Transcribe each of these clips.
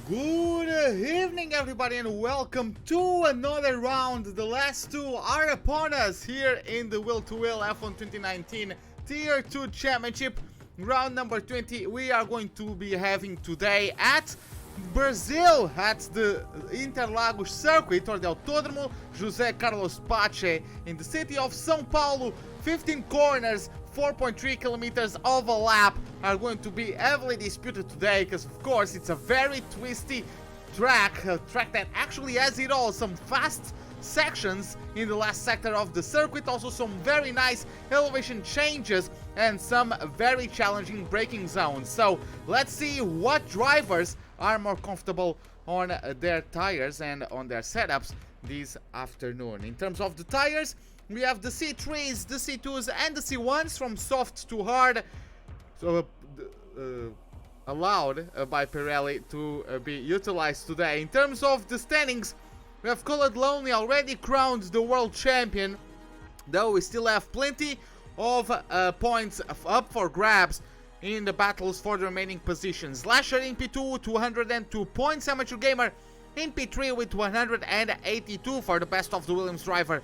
Good evening, everybody, and welcome to another round. The last two are upon us here in the Will2Will F1 2019 Tier 2 Championship. Round number 20 we are going to be having today at Brazil, at the Interlagos circuit, or the Autódromo José Carlos Pache in the city of São Paulo. 15 corners, 4.3 kilometers of a lap are going to be heavily disputed today, because of course it's a very twisty track, a track that actually has it all. Some fast sections in the last sector of the circuit, also some very nice elevation changes and some very challenging braking zones. So let's see what drivers are more comfortable on their tires and on their setups this afternoon. In terms of the tires, we have the C3s, the C2s and the C1s, from soft to hard, so allowed by Pirelli to be utilized today. In terms of the standings, we have Colored Lonely already crowned the world champion, though we still have plenty of points up for grabs in the battles for the remaining positions. Lasher in P2 with 202 points, Amateur Gamer in P3 with 182 for the best of the Williams driver.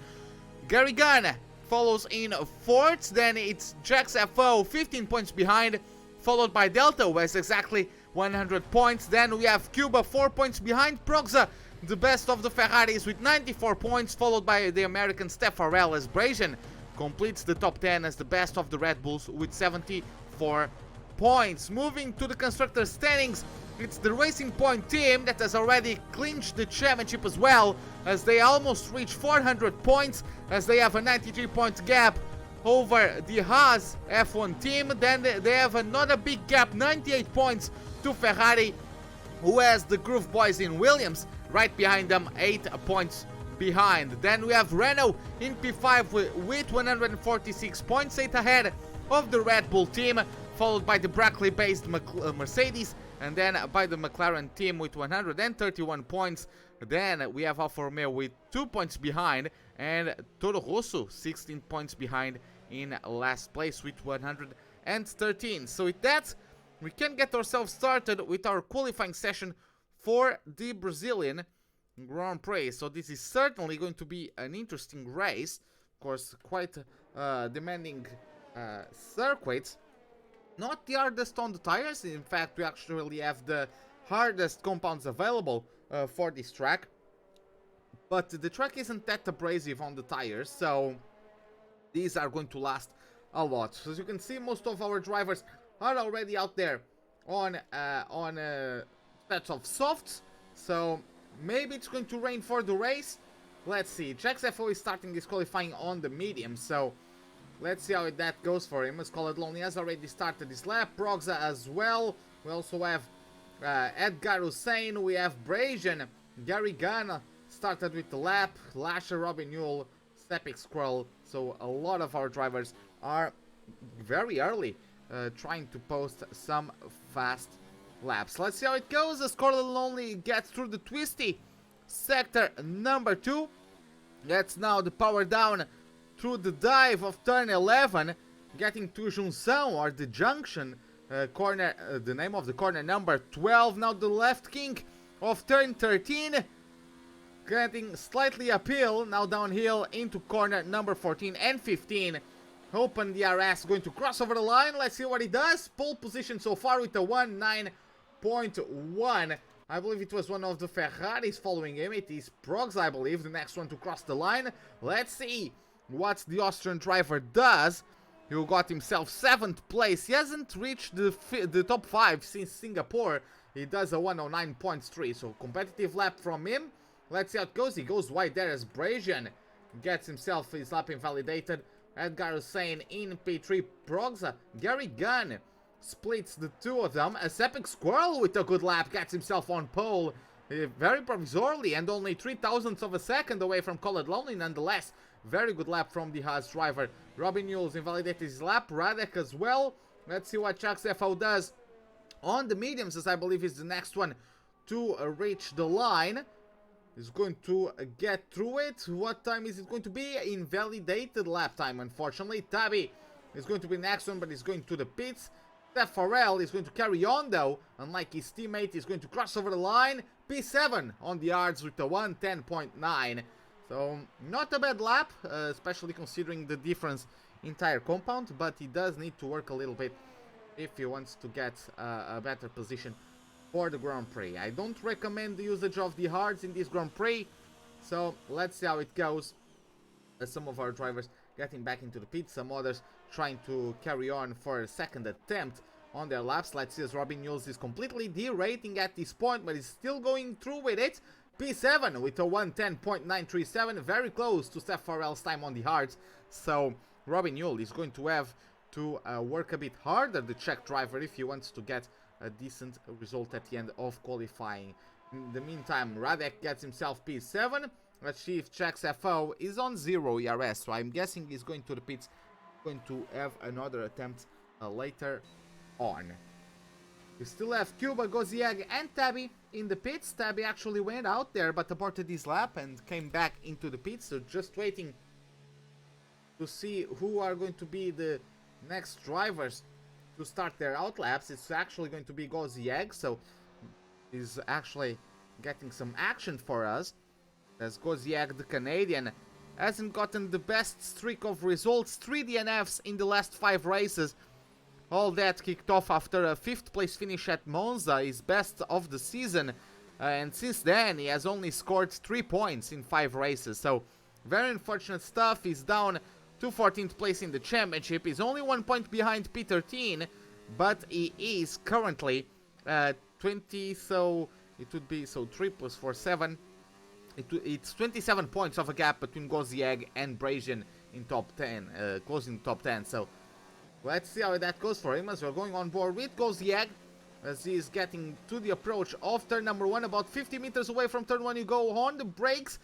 Gary Gunn follows in 4th, then it's Jax FO 15 points behind, followed by Delta, who has exactly 100 points. Then we have Cuba 4 points behind Proxa, the best of the Ferraris with 94 points, followed by the American Steph Farrell, as Brazian completes the top 10 as the best of the Red Bulls with 74 points. Moving to the constructors standings, it's the Racing Point team that has already clinched the championship as well, as they almost reach 400 points, as they have a 93 point gap over the Haas F1 team. Then they have another big gap, 98 points to Ferrari, who has the Groove Boys in Williams right behind them, 8 points behind. Then we have Renault in P5 with 146 points, 8 ahead of the Red Bull team, followed by the Brackley based Mercedes, and then by the McLaren team with 131 points. Then we have Alfa Romeo with 2 points behind, and Toro Rosso 16 points behind in last place with 113. So with that, we can get ourselves started with our qualifying session for the Brazilian Grand Prix. So this is certainly going to be an interesting race. Of course, quite demanding circuit. Not the hardest on the tires. In fact, we actually have the hardest compounds available for this track. But the track isn't that abrasive on the tires, so these are going to last a lot. So as you can see, most of our drivers are already out there on sets of softs. So maybe it's going to rain for the race. Let's see. Jax FO is starting this qualifying on the medium, so let's see how that goes for him. As Colored Lonely has already started his lap. Proxa as well. We also have Edgar Hussein. We have Brazian. Gary Gunn started with the lap. Lasher, Robin Newell, Stepping Squirrel. So a lot of our drivers are very early trying to post some fast laps. Let's see how it goes as Colored Lonely gets through the twisty sector number 2. That's now the power down through the dive of turn 11, getting to Junção, or the junction corner, the name of the corner number 12. Now the left kink of turn 13, getting slightly uphill, now downhill into corner number 14 and 15. Open DRS going to cross over the line. Let's see what he does. Pole position so far with a 1:9.1. I believe it was one of the Ferraris following him. It is Progs, I believe, the next one to cross the line. Let's see what the Austrian driver does. He got himself 7th place. He hasn't reached the top 5 since Singapore. He does a 109.3, so competitive lap from him. Let's see how it goes. He goes wide there as Brazian gets himself his lap invalidated. Edgar Hussein in P3. Proxa, Gary Gunn splits the two of them. A Stepping Squirrel with a good lap gets himself on pole, very provisorily, and only 0.003 of a second away from Colored Lonely nonetheless. Very good lap from the Haas driver. Robin Newell's invalidated his lap. Radek as well. Let's see what Jax FO does on the mediums, as I believe is the next one to reach the line. He's going to get through it. What time is it going to be? Invalidated lap time, unfortunately. Tabi is going to be the next one, but he's going to the pits. Steph Farrell is going to carry on though, unlike his teammate, is going to cross over the line. P7 on the yards with a 110.9. So not a bad lap, especially considering the difference in tire compound, but he does need to work a little bit if he wants to get a better position for the Grand Prix. I don't recommend the usage of the hards in this Grand Prix, so let's see how it goes. Some of our drivers getting back into the pit, some others trying to carry on for a second attempt on their laps. Let's see as Robin Yules is completely derating at this point, but he's still going through with it. P7 with a 110.937, very close to Steph Farrell's time on the hards. So Robin Yules is going to have to work a bit harder, the Czech driver, if he wants to get a decent result at the end of qualifying. In the meantime, Radek gets himself P7. Let's see if Czech's FO is on 0 ERS, so I'm guessing he's going to the pits, going to have another attempt later on. We still have Cuba, Goziag and Tabby in the pits. Tabby actually went out there but aborted his lap and came back into the pits, so just waiting to see who are going to be the next drivers to start their out laps. It's actually going to be Goziag, so he's actually getting some action for us, as Goziag, the Canadian, hasn't gotten the best streak of results, 3 DNFs in the last 5 races. All that kicked off after a 5th place finish at Monza, his best of the season, and since then he has only scored 3 points in 5 races, so very unfortunate stuff. He's down to 14th place in the championship. He's only 1 point behind P13, but he is currently 20, so it would be, so 3 plus 4, 7. It's 27 points of a gap between Goziag and Brazian in top 10, closing top 10, so let's see how that goes for him as we're going on board with Goziag, as he is getting to the approach of turn number 1, about 50 meters away from turn 1. You go on the brakes,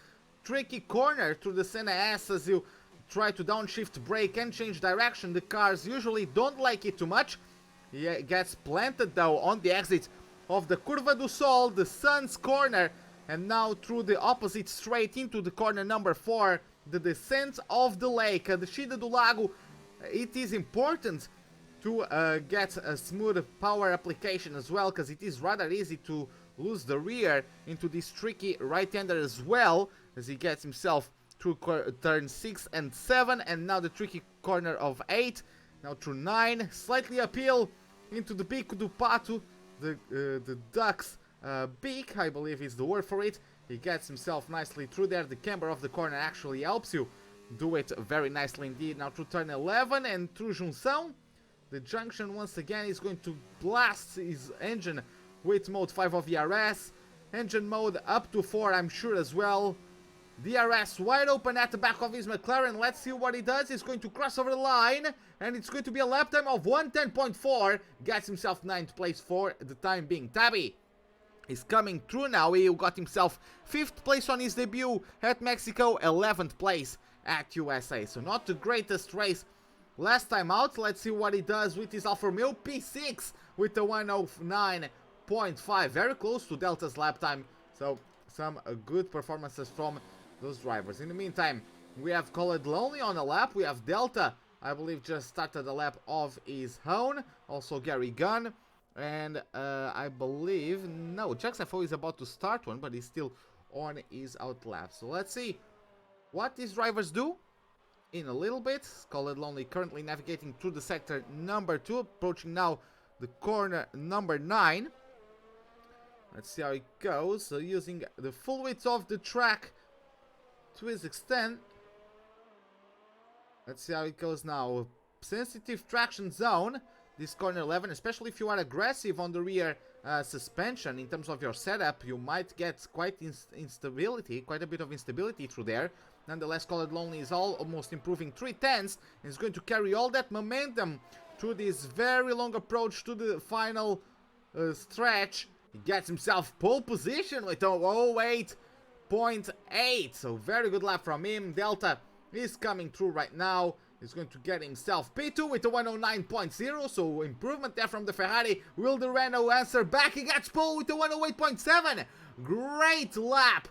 tricky corner through the Senna S as you try to downshift brake and change direction. The cars usually don't like it too much. He gets planted though on the exit of the Curva do Sol, the Sun's corner, and now through the opposite straight into the corner number 4, the descent of the lake, the Descida do Lago. It is important to get a smooth power application as well, because it is rather easy to lose the rear into this tricky right-hander as well, as he gets himself through turn 6 and 7, and now the tricky corner of 8, now through 9, slightly uphill into the Bico do Pato, the Duck's beak, I believe is the word for it. He gets himself nicely through there. The camber of the corner actually helps you do it very nicely indeed. Now through turn 11 and through Junção, the junction once again is going to blast his engine with mode 5 of ERS. Engine mode up to 4, I'm sure as well. DRS wide open at the back of his McLaren. Let's see what he does. He's going to cross over the line, and it's going to be a lap time of 110.4. Gets himself 9th place for the time being. Tabby is coming through now. He got himself 5th place on his debut at Mexico, 11th place at USA. So not the greatest race last time out. Let's see what he does with his Alfa Romeo P6 with the 109.5. Very close to Delta's lap time. So some good performances from those drivers. In the meantime, we have Colored Lonely on a lap. We have Delta, I believe, just started a lap of his own. Also Gary Gunn. And I believe, no, Jax FO is about to start one, but he's still on his out lap. So let's see what these drivers do in a little bit. Colored Lonely currently navigating through the sector number 2, approaching now the corner number 9. Let's see how it goes. So using the full width of the track to his extent. Let's see how it goes now. Sensitive traction zone, this corner 11, especially if you are aggressive on the rear suspension in terms of your setup, you might get quite instability, quite a bit of instability through there. Nonetheless, Colored Lonely is almost improving 3/10 and is going to carry all that momentum through this very long approach to the final stretch. He gets himself pole position with a 08.8, so very good lap from him. Delta is coming through right now. He's going to get himself P2 with a 109.0, so improvement there from the Ferrari. Will the Renault answer back? He gets pole with a 108.7. Great lap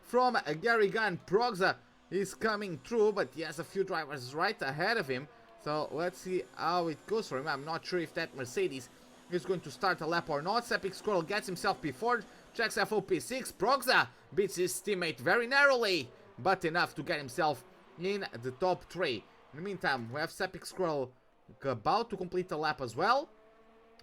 from Gary Gunn. Progza is coming through, but he has a few drivers right ahead of him. So let's see how it goes for him. I'm not sure if that Mercedes is going to start a lap or not. Epic Squirrel gets himself P4, checks FOP6. Proxa beats his teammate very narrowly, but enough to get himself in the top 3. In the meantime, we have Epic Squirrel about to complete the lap as well.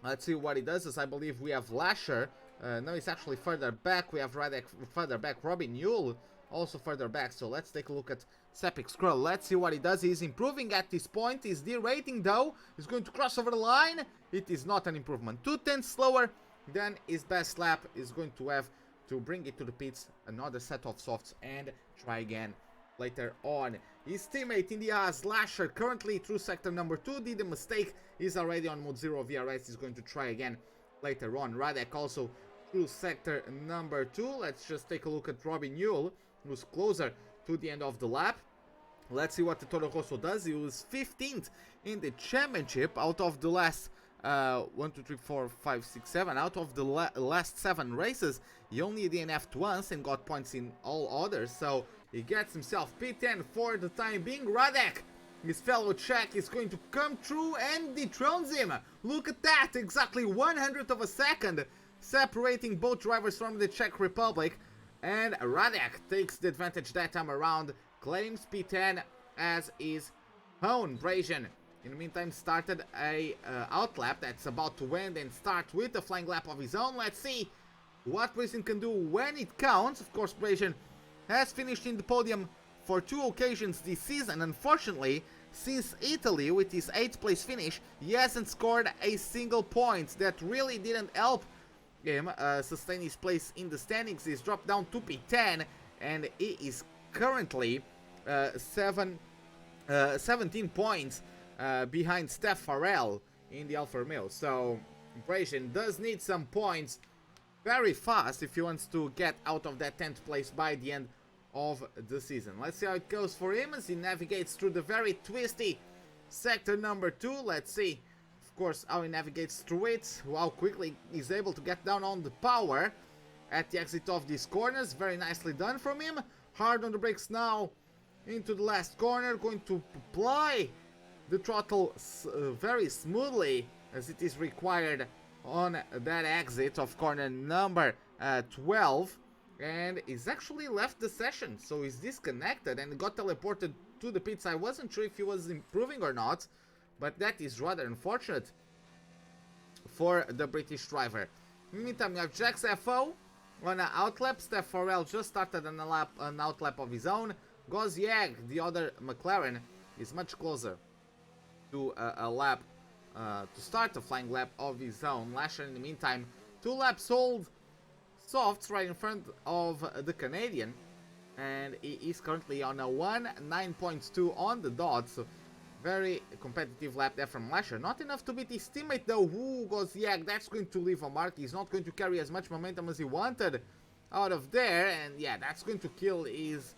Let's see what he does, as I believe we have Lasher. No, he's actually further back. We have Radek further back. Robin Yule also further back. So let's take a look at Epic Squirrel. Let's see what he does. He's improving at this point. He's derating though. He's going to cross over the line. It is not an improvement. 2/10 slower than his best lap. Is going to have to bring it to the pits. Another set of softs and try again later on. His teammate in the Haas, Lasher, currently through sector number 2, did a mistake. He's already on mode 0 VRS. He's going to try again later on. Radek also through sector number 2. Let's just take a look at Robin Yule, who's closer to the end of the lap. Let's see what the Toro Rosso does. He was 15th in the championship out of the last 1, 2, 3, 4, 5, 6, 7. Out of the last 7 races, he only DNF'd once and got points in all others. So he gets himself P10 for the time being. Radek, his fellow Czech, is going to come through and dethrones him. Look at that, exactly 100th of a second separating both drivers from the Czech Republic. And Radek takes the advantage that time around, claims P10 as his own. Brazian, in the meantime, started a outlap that's about to end and start with a flying lap of his own. Let's see what Brazian can do when it counts. Of course, Brazian has finished in the podium for 2 occasions this season. Unfortunately, since Italy with his 8th place finish, he hasn't scored a single point. That really didn't help him sustain his place in the standings. He's dropped down to P10 and he is currently 17 points behind Steph Farrell in the Alfa Romeo. So Brazian does need some points very fast if he wants to get out of that 10th place by the end of the season. Let's see how it goes for him as he navigates through the very twisty sector number 2. Let's see, of course, how he navigates through it, how quickly he's able to get down on the power at the exit of these corners. Very nicely done from him. Hard on the brakes now into the last corner, going to apply the throttle very smoothly as it is required on that exit of corner number 12, and he's actually left the session, so he's disconnected and got teleported to the pits. I wasn't sure if he was improving or not, but that is rather unfortunate for the British driver. In the meantime, we have Jax FO on an outlap. Steph Farrell just started an outlap of his own. Gozziag, the other McLaren, is much closer to a lap to start a flying lap of his own. Lasher, in the meantime, 2 laps old, softs right in front of the Canadian, and he is currently on a 9.2 on the dot. So very competitive lap there from Lasher. Not enough to beat his teammate though. Who goes, yeah, that's going to leave a mark. He's not going to carry as much momentum as he wanted out of there, and yeah, that's going to kill his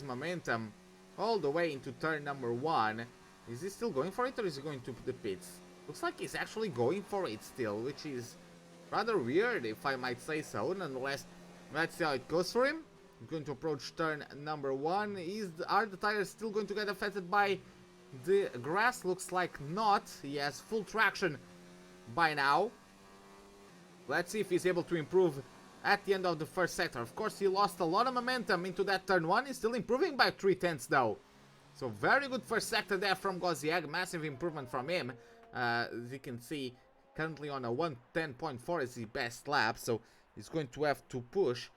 momentum all the way into turn number 1. Is he still going for it, or is he going to the pits? Looks like he's actually going for it still, which is rather weird, if I might say so. Nonetheless, let's see how it goes for him. He's going to approach turn number 1. Are the tires still going to get affected by the grass? Looks like not. He has full traction by now. Let's see if he's able to improve at the end of the first sector. Of course, he lost a lot of momentum into that turn 1. He's still improving by 3/10 though. So very good first sector there from Gozziag. Massive improvement from him. As you can see, currently on a 1:10.4 is the best lap. So he's going to have to push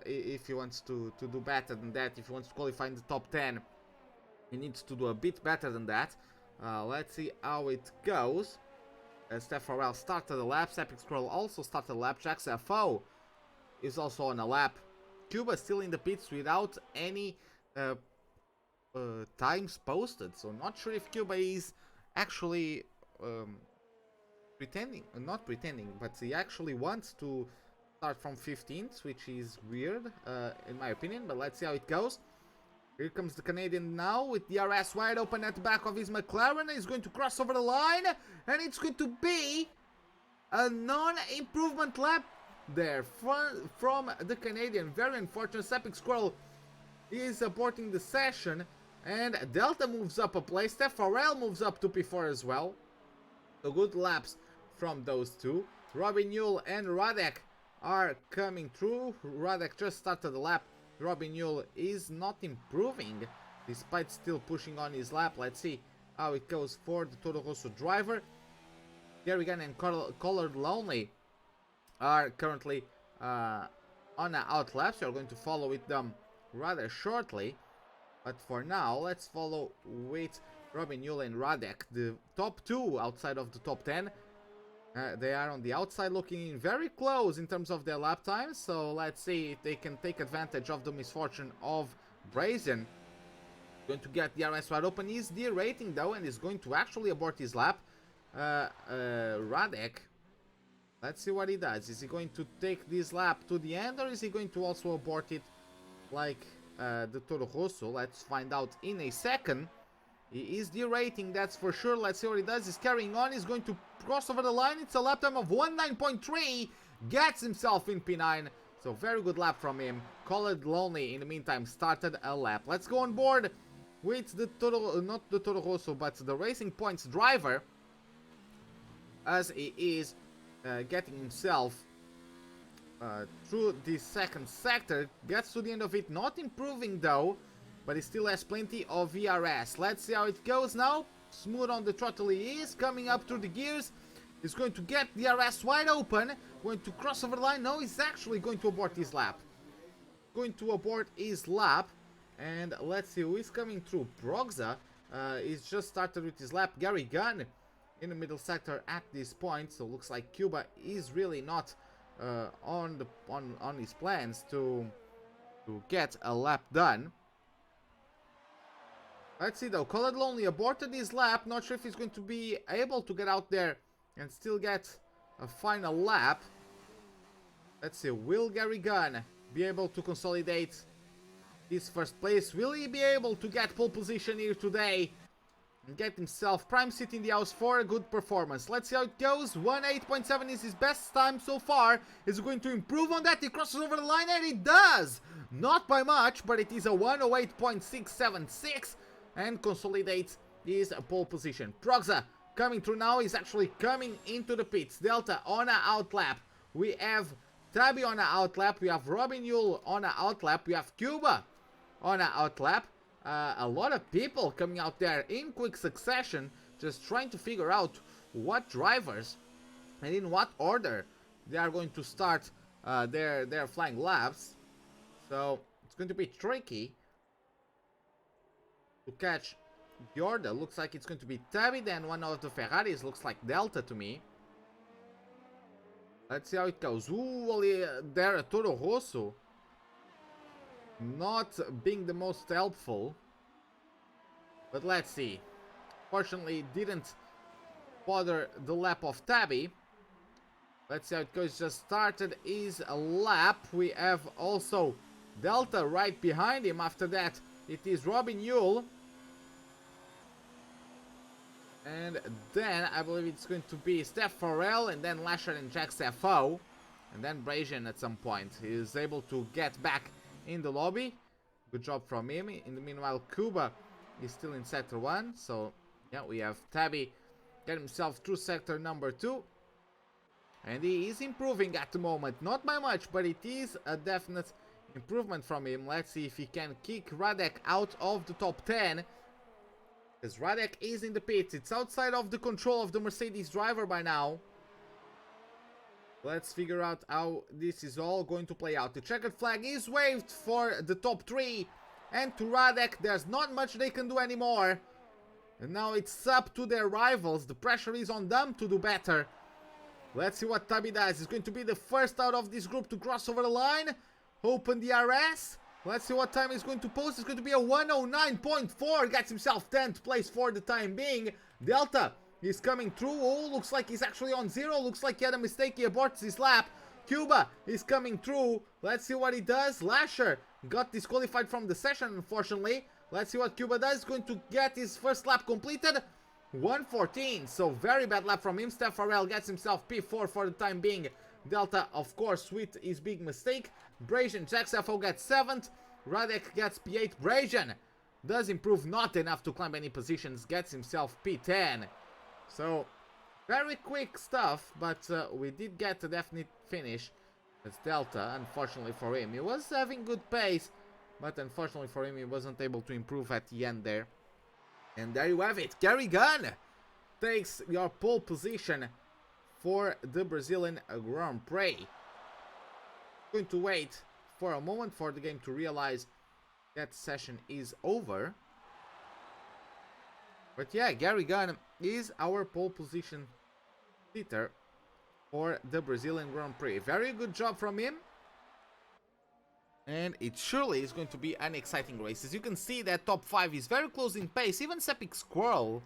if he wants to do better than that. If he wants to qualify in the top 10, he needs to do a bit better than that. Let's see how it goes. Steph Farrell started the lap. Epic Squirrel also started the lap. Jax FO is also on a lap. Cuba still in the pits without any times posted, so not sure if Cuba is actually not pretending, but he actually wants to start from 15th, which is weird in my opinion, but let's see how it goes. Here comes the Canadian now with the RS wide open at the back of his McLaren. He's going to cross over the line, and it's going to be a non-improvement lap there from the Canadian. Very unfortunate. Epic Squirrel is aborting the session, And Delta moves up a place. Steph Farrell moves up to P4 as well. So good laps from those two. Robin Yule and Radek are coming through. Radek just started the lap. Robin Yule is not improving despite still pushing on his lap. Let's see how it goes for the Toro Rosso driver. Gary Gunn and Colored Lonely are currently on an out lap, so we're going to follow with them rather shortly. But for now, let's follow with Robin Yule and Radek, the top two outside of the top 10. They are on the outside looking very close in terms of their lap times, so let's see if they can take advantage of the misfortune of Brazen. Going to get the RS wide open. He's derating though, and is going to actually abort his lap. Radek, let's see what he does. Is he going to take this lap to the end, or is he going to also abort it like the Toro Rosso? Let's find out in a second. He is derating, that's for sure. Let's see what he does. He's carrying on. He's going to cross over the line. It's a lap time of 19.3. Gets himself in P9. So very good lap from him. Colored Lonely, in the meantime, started a lap. Let's go on board with the not the Toro Rosso, but the Racing Points driver, as he is getting himself through the second sector. Gets to the end of it, not improving though, but he still has plenty of VRS. Let's see how it goes now. Smooth on the throttle he is, coming up through the gears. He's going to get the RS wide open, going to cross over the line. No, he's actually going to abort his lap. Going to abort his lap. And let's see who is coming through. Progza he's just started with his lap. Gary Gunn in the middle sector at this point. So looks like Cuba is really not on his plans to get a lap done. Let's see though. Colored Lonely aborted his lap. Not sure if he's going to be able to get out there and still get a final lap. Let's see. Will Gary Gunn be able to consolidate his first place? Will he be able to get pole position here today and get himself prime seat in the house for a good performance? Let's see how it goes. 1:08.7 is his best time so far. Is he going to improve on that? He crosses over the line, and he does! Not by much, but it is a 1:08.676 and consolidates his pole position. Progza coming through now. He's actually coming into the pits. Delta on an out lap. We have Tabby on an out lap. We have Robin Yule on an out lap. We have Cuba on an out lap. A lot of people coming out there in quick succession, just trying to figure out what drivers and in what order they are going to start their flying laps. So it's going to be tricky to catch the order. Looks like it's going to be Tabby, then one of the Ferraris. Looks like Delta to me. Let's see how it goes. Ooh, there, Toro Rosso not being the most helpful, but let's see. Fortunately, didn't bother the lap of Tabby. Let's see how it goes. Just started his lap. We have also Delta right behind him. After that, it is Robin Yule. And then I believe it's going to be Steph Farrell, and then Lasher and Jack Safo, and then Brazian at some point. He is able to get back in the lobby. Good job from him. In the meanwhile, Cuba is still in sector 1. So yeah, we have Tabby get himself through sector number 2. And he is improving at the moment. Not by much, but it is a definite improvement from him. Let's see if he can kick Radek out of the top 10. Because Radek is in the pits. It's outside of the control of the Mercedes driver by now. Let's figure out how this is all going to play out. The checkered flag is waved for the top 3. And to Radek, there's not much they can do anymore. And now it's up to their rivals. The pressure is on them to do better. Let's see what Tabby does. He's going to be the first out of this group to cross over the line. Open the RS. Let's see what time he's going to post. It's going to be a 1:09.4. Gets himself 10th place for the time being. Delta is coming through. Oh, looks like he's actually on 0. Looks like he had a mistake. He aborts his lap. Cuba is coming through. Let's see what he does. Lasher got disqualified from the session, unfortunately. Let's see what Cuba does. He's going to get his first lap completed. 1:14. So very bad lap from him. Steph Farrell gets himself P4 for the time being. Delta, of course, with his big mistake. Brazian, Jack Safo gets 7th. Radek gets P8. Brazian does improve not enough to climb any positions, gets himself P10. So, very quick stuff, but we did get a definite finish. It's Delta, unfortunately for him. He was having good pace, but unfortunately for him, he wasn't able to improve at the end there. And there you have it. Gary Gunn takes your pole position for the Brazilian Grand Prix. Going to wait for a moment for the game to realize that session is over. But yeah, Gary Gunn is our pole position sitter for the Brazilian Grand Prix. Very good job from him. And it surely is going to be an exciting race. As you can see, that top 5 is very close in pace. Even Sepik Squirrel,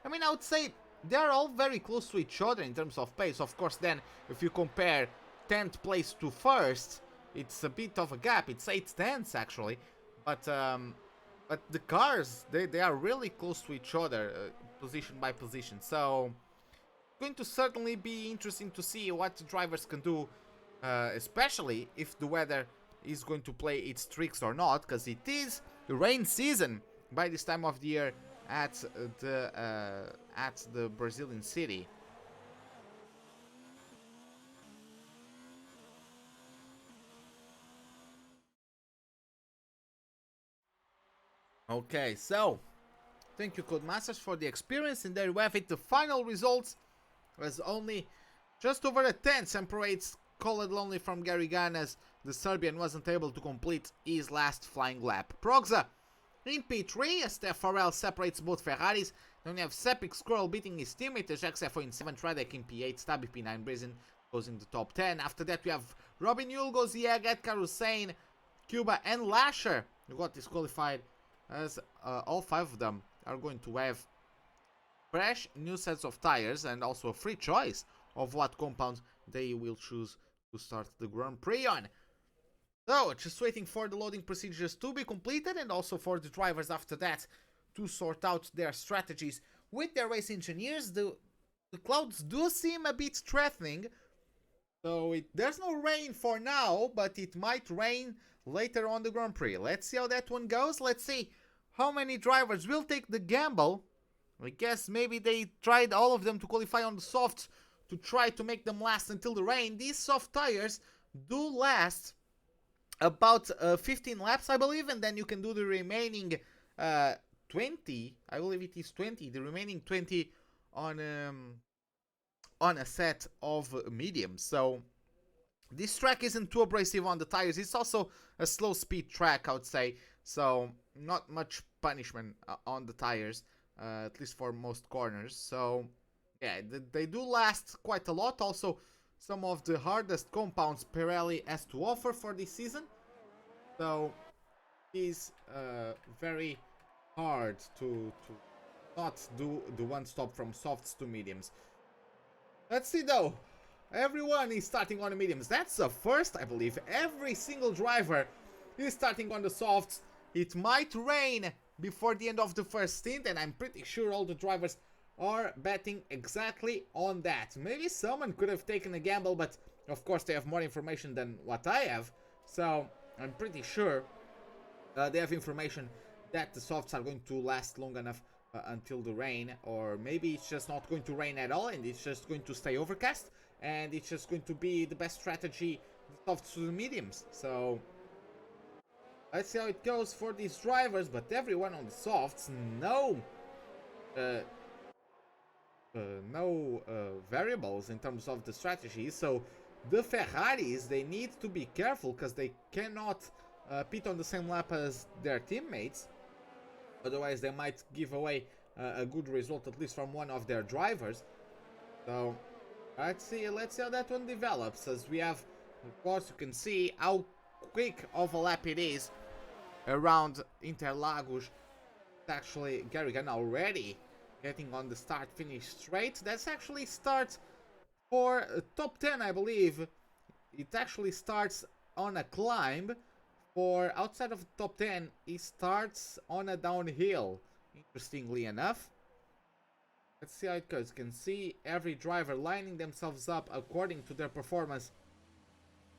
I mean, I would say they're all very close to each other in terms of pace. Of course, then, if you compare 10th place to 1st, it's a bit of a gap. It's 8/10 actually. But the cars, they are really close to each other, position by position. So, going to certainly be interesting to see what the drivers can do, especially if the weather is going to play its tricks or not, because it is the rain season by this time of the year at the Brazilian city. Okay, so thank you Codemasters for the experience, and there you have it. The final results was only just over a 10th separates Colored Lonely from Gary Gunn, as the Serbian wasn't able to complete his last flying lap. Progza in P3, as Steph Farrell separates both Ferraris. Then we have Sepik Squirrel beating his teammate, Jacques Sefo in 7th, Radek in P8, Stabby P9, Brazen goes in the top 10. After that we have Robin Yulgo, Zieg, Edgar Hussein, Cuba and Lasher, who got disqualified, as all 5 of them are going to have fresh new sets of tires and also a free choice of what compound they will choose to start the Grand Prix on. So, just waiting for the loading procedures to be completed, and also for the drivers after that to sort out their strategies with their race engineers. The clouds do seem a bit threatening, so there's no rain for now, but it might rain later on the Grand Prix. Let's see how that one goes. Let's see how many drivers will take the gamble. I guess maybe they tried all of them to qualify on the softs to try to make them last until the rain. These soft tires do last about 15 laps, I believe, and then you can do the remaining 20, I believe it is 20, the remaining 20 on a set of mediums. So this track isn't too abrasive on the tires. It's also a slow speed track, I would say, so not much punishment on the tires, at least for most corners. So yeah, they do last quite a lot. Also, some of the hardest compounds Pirelli has to offer for this season, so it's very hard to not do the one stop from softs to mediums. Let's see though. Everyone is starting on the mediums. That's the first, I believe. Every single driver is starting on the softs. It might rain before the end of the first stint, and I'm pretty sure all the drivers are betting exactly on that. Maybe someone could have taken a gamble, but of course they have more information than what I have, so I'm pretty sure they have information that the softs are going to last long enough until the rain, or maybe it's just not going to rain at all and it's just going to stay overcast, and it's just going to be the best strategy, the softs to the mediums. So let's see how it goes for these drivers, but everyone on the softs, no variables in terms of the strategy. So the Ferraris, they need to be careful because they cannot pit on the same lap as their teammates, otherwise they might give away a good result, at least from one of their drivers. So let's see how that one develops, as we have, of course, you can see how quick of a lap it is around Interlagos. It's actually Gary Gunn already getting on the start-finish straight. That's actually starts for top 10, I believe. It actually starts on a climb. For outside of the top 10, it starts on a downhill, interestingly enough. Let's see how it goes. You can see every driver lining themselves up according to their performance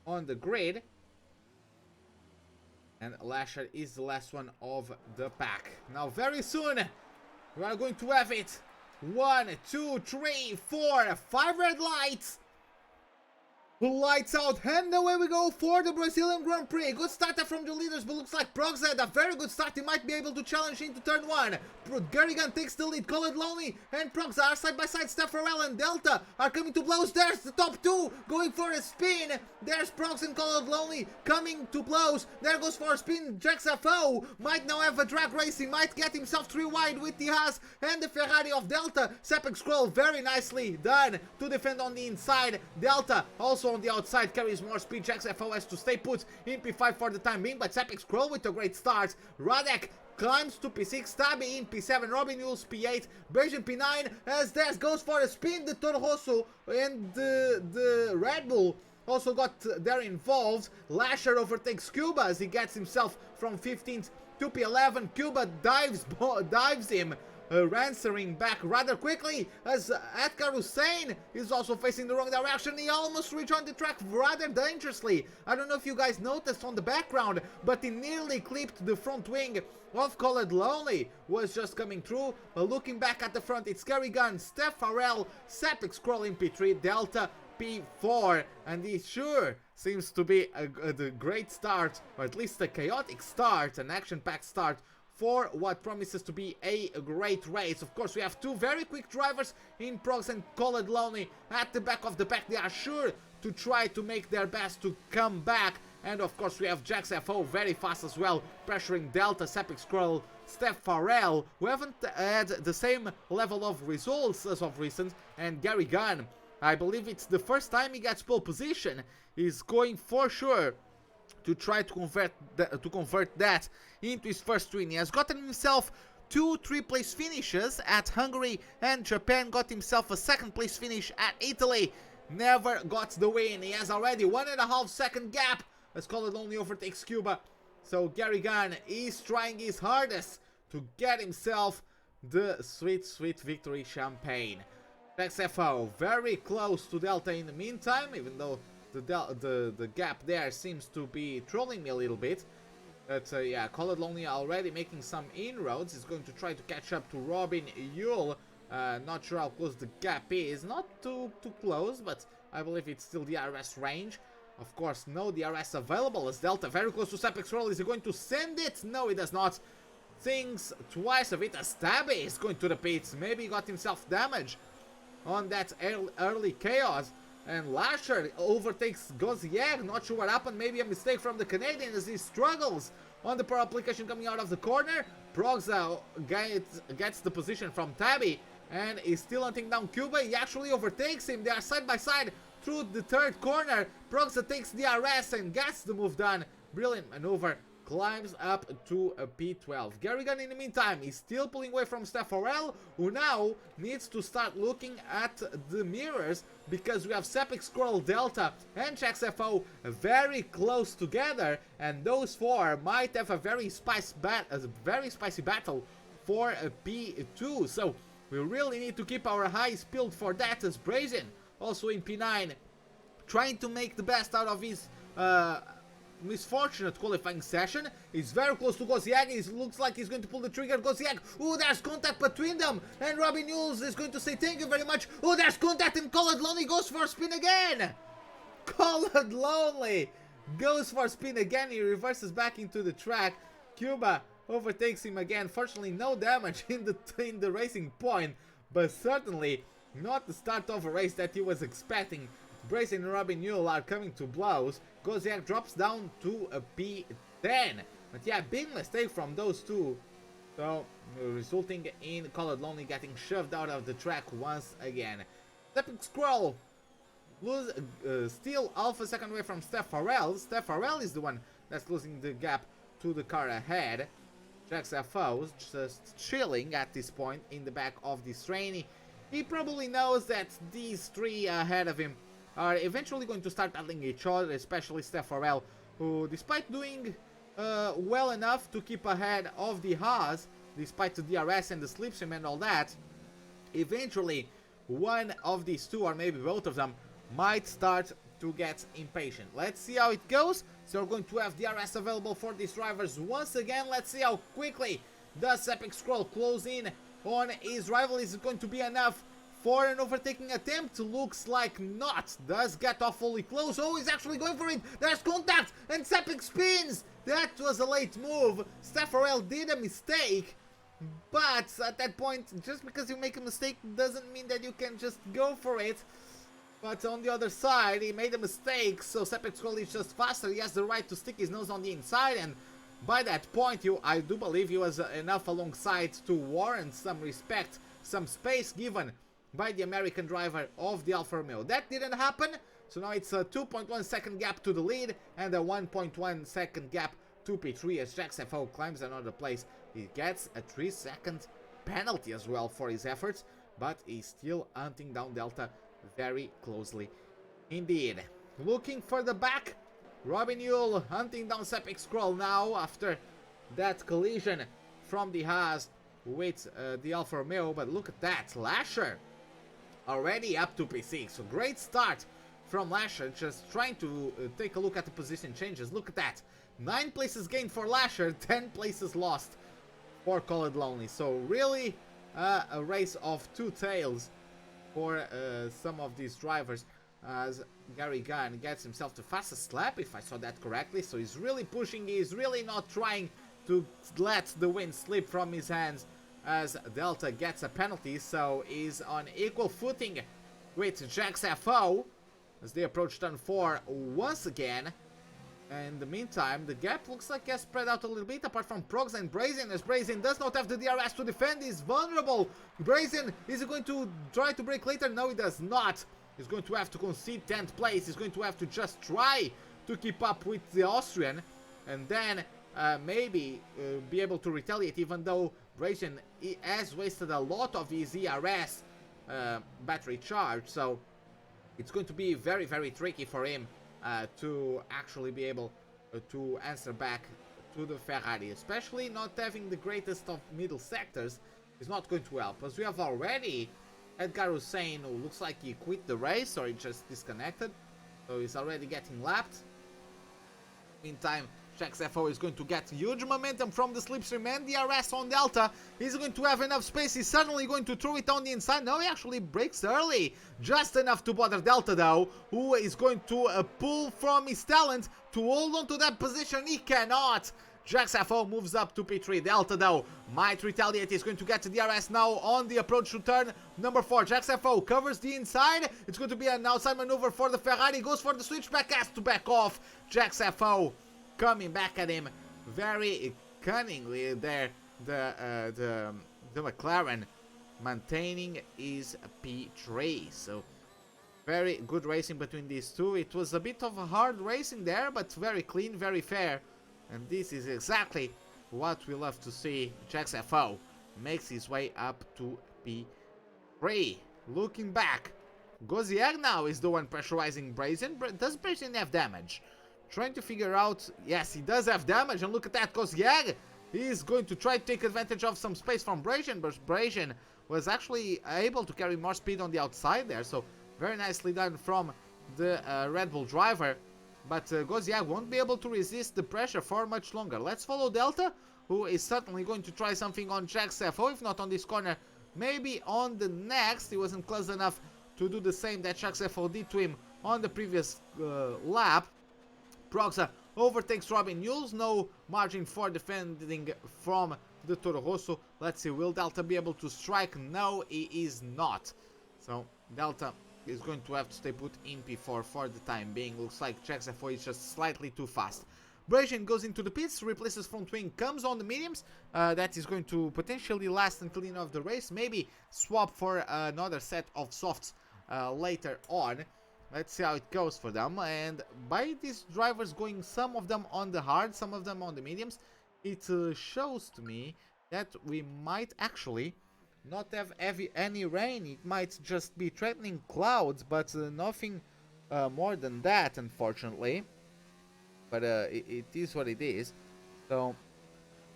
on the grid. And Lasher is the last one of the pack. Now very soon we are going to have it. 1, 2, 3, 4, 5 red lights. Lights out, and away we go for the Brazilian Grand Prix. Good start from the leaders, but looks like Prox had a very good start. He might be able to challenge into turn 1. Garrigan takes the lead, Colored Lonely and Prox are side by side. Steph Farrell and Delta are coming to blows. There's the top 2 going for a spin. There's Prox and Colored Lonely coming to blows. There goes for a spin. Jax FO might now have a drag race. He might get himself 3 wide with the Haas and the Ferrari of Delta. Sepik Scroll very nicely done to defend on the inside. Delta also on the outside carries more speed. Jax FO has to stay put in P5 for the time being, but Sepik Scroll with a great start. Radek climbs to P6, Tabby in P7, Robin Yules P8, Bergen P9, as Des goes for a spin. The Toro Rosso and the Red Bull also got there involved. Lasher overtakes Cuba as he gets himself from 15th to P11. Cuba dives him, answering back rather quickly as Edgar Hussein is also facing the wrong direction. He almost rejoined the track rather dangerously. I don't know if you guys noticed on the background, but he nearly clipped the front wing of Colored Lonely. Was just coming through. Looking back at the front, it's Garrigan, Steph Farrell, Sepik Scroll in P3, Delta P4, and he sure seems to be a great start, or at least a chaotic start, an action-packed start for what promises to be a great race. Of course, we have 2 very quick drivers in Prox and Colored Lonely at the back of the pack. They are sure to try to make their best to come back. And of course, we have Jax FO very fast as well, pressuring Delta, Sepik Scroll, Steph Farrell, who haven't had the same level of results as of recent, and Gary Gunn. I believe it's the first time he gets pole position. He's going for sure to try to convert that into his first win. He has gotten himself 2 3-place finishes at Hungary and Japan, got himself a 2nd place finish at Italy, never got the win. He has already 1.5 second gap as Colored Lonely overtakes Cuba. So Gary Gunn is trying his hardest to get himself the sweet victory champagne. XFO very close to Delta in the meantime, even though the gap there seems to be trolling me a little bit. But yeah, Colored Lonely already making some inroads. He's going to try to catch up to Robin Yule. Not sure how close the gap is. Not too close, but I believe it's still DRS range. Of course, no DRS available as Delta very close to Sepik Scroll. Is he going to send it? No, he does not. Thinks twice of it as Tabby is going to the pits. Maybe he got himself damage on that early chaos. And Lasher overtakes Gozier. Not sure what happened. Maybe a mistake from the Canadian as he struggles on the power application coming out of the corner. Progza gets the position from Tabby and is still hunting down Cuba. He actually overtakes him. They are side by side through the 3rd corner. Progza takes the DRS and gets the move done. Brilliant maneuver. Climbs up to a P12. Garrigan in the meantime is still pulling away from Steph Farrell, who now needs to start looking at the mirrors because we have Sepik Scroll, Delta and Jax FO very close together, and those 4 might have a very spicy battle for a P2. So we really need to keep our eyes peeled for that, as Brazen also in P9 trying to make the best out of his misfortunate qualifying session. He's very close to Goziag. It looks like he's going to pull the trigger. Goziag, oh, there's contact between them, and Robin Yules is going to say thank you very much. Oh, there's contact, and Colored Lonely goes for a spin again. Colored Lonely goes for a spin again. He reverses back into the track. Cuba overtakes him again. Fortunately, no damage in the racing point, but certainly not the start of a race that he was expecting. Brazen and Robin Yule are coming to blows. Goziak drops down to a P10. But yeah, big mistake from those 2. So, resulting in Colored Lonely getting shoved out of the track once again. Sepik Scroll still half a second away from Steph Farrell. Steph Farrell is the one that's losing the gap to the car ahead. Jax FO just chilling at this point in the back of this train. He probably knows that these 3 ahead of him are eventually going to start battling each other, especially Steph Farrell, who, despite doing well enough to keep ahead of the Haas, despite the DRS and the slipstream and all that, eventually one of these 2, or maybe both of them, might start to get impatient. Let's see how it goes. So we're going to have DRS available for these drivers once again. Let's see how quickly does Epic Scroll close in on his rival. Is it going to be enough for an overtaking attempt? Looks like not. Does get awfully close. Oh, he's actually going for it. There's contact and Sepik spins. That was a late move. Staffarel did a mistake. But at that point, just because you make a mistake doesn't mean that you can just go for it. But on the other side, he made a mistake, so Sepik Scroll is just faster. He has the right to stick his nose on the inside, and by that point, I do believe he was enough alongside to warrant some respect, some space given by the American driver of the Alfa Romeo. That didn't happen, so now it's a 2.1 second gap to the lead and a 1.1 second gap to P3 as Jax FO climbs another place. He gets a 3-second penalty as well for his efforts, but he's still hunting down Delta very closely indeed. Looking for the back, Robin Yule hunting down Sepik Scroll now after that collision from the Haas with the Alfa Romeo. But look at that, Lasher already up to P6, so great start from Lasher, just trying to take a look at the position changes. Look at that, 9 places gained for Lasher, 10 places lost for Call It Lonely. So really a race of two tails for some of these drivers, as Gary Gunn gets himself the fastest lap, if I saw that correctly. So he's really pushing, he's really not trying to let the win slip from his hands, as Delta gets a penalty. So he's on equal footing with Jax FO as they approach turn 4 once again. In the meantime, the gap looks like it has spread out a little bit, apart from Progs and Brazen, as Brazen does not have the DRS to defend. He's vulnerable. Brazen, is he going to try to break later? No, he does not. He's going to have to concede 10th place. He's going to have to just try to keep up with the Austrian, and then maybe be able to retaliate, even though Brazen has wasted a lot of his ERS battery charge. So it's going to be very, very tricky for him to actually be able to answer back to the Ferrari, especially not having the greatest of middle sectors is not going to help, as we have already Edgar Hussein, who looks like he quit the race or he just disconnected, so he's already getting lapped. Meantime, Jax FO is going to get huge momentum from the slipstream and DRS on Delta. He's going to have enough space. He's suddenly going to throw it on the inside. No, he actually breaks early. Just enough to bother Delta, though, who is going to pull from his talent to hold on to that position. He cannot. Jax FO moves up to P3. Delta, though, might retaliate. He's going to get to DRS now on the approach to turn number 4. Jax FO covers the inside. It's going to be an outside maneuver for the Ferrari. Goes for the switchback, has to back off. Jax FO coming back at him very cunningly there. The McLaren maintaining his P3. So very good racing between these two. It was a bit of a hard racing there, but very clean, very fair. And this is exactly what we love to see. Jax FO makes his way up to P3. Looking back, Goziag now is the one pressurizing Brazen. Does Brazen have damage? Trying to figure out, yes, he does have damage, and look at that, Goziag is going to try to take advantage of some space from Brazen, but Brazen was actually able to carry more speed on the outside there, so very nicely done from the Red Bull driver. But Goziag won't be able to resist the pressure for much longer. Let's follow Delta, who is certainly going to try something on Jax FO, if not on this corner, maybe on the next. He wasn't close enough to do the same that Jax FO did to him on the previous lap. Proxa overtakes Robin Yules, no margin for defending from the Toro Rosso. Let's see, will Delta be able to strike? No, he is not. So Delta is going to have to stay put in P4 for the time being. Looks like Jax FO is just slightly too fast. Brazen goes into the pits, replaces front wing, comes on the mediums. That is going to potentially last until the end of the race. Maybe swap for another set of softs later on. Let's see how it goes for them. And by these drivers going, some of them on the hard, some of them on the mediums, it shows to me that we might actually not have any rain. It might just be threatening clouds, but nothing more than that, unfortunately. But it is what it is. So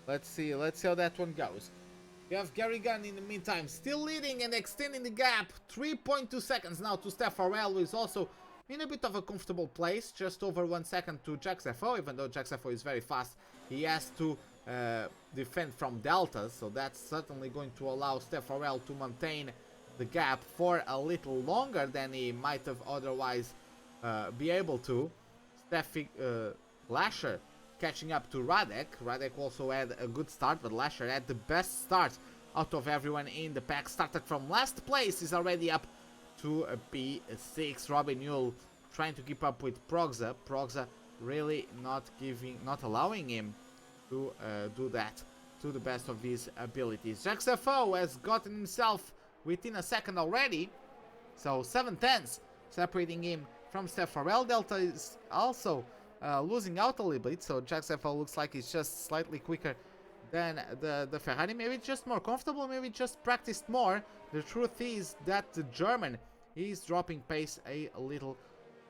let's see how that one goes. We have Gary Gunn in the meantime still leading and extending the gap. 3.2 seconds now to Steph Farrell, who is also in a bit of a comfortable place, just over 1 second to JaxFO. Even though JaxFO is very fast, he has to defend from Delta, so that's certainly going to allow Stefarel to maintain the gap for a little longer than he might have otherwise be able to. Lasher catching up to Radek. Radek also had a good start, but Lasher had the best start out of everyone in the pack. Started from last place, is already up to a P6. Robin Yule trying to keep up with Progza. Progza really not allowing him to do that to the best of his abilities. JaxFO has gotten himself within a second already, so 7/10 separating him from Stefarel. Delta is also losing out a little bit, so JaxFO looks like he's just slightly quicker than the Ferrari. Maybe just more comfortable, maybe just practiced more. The truth is that the German is dropping pace a little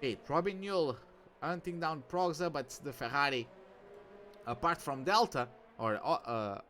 bit. Robin Yule hunting down Progza, but the Ferrari, apart from Delta, or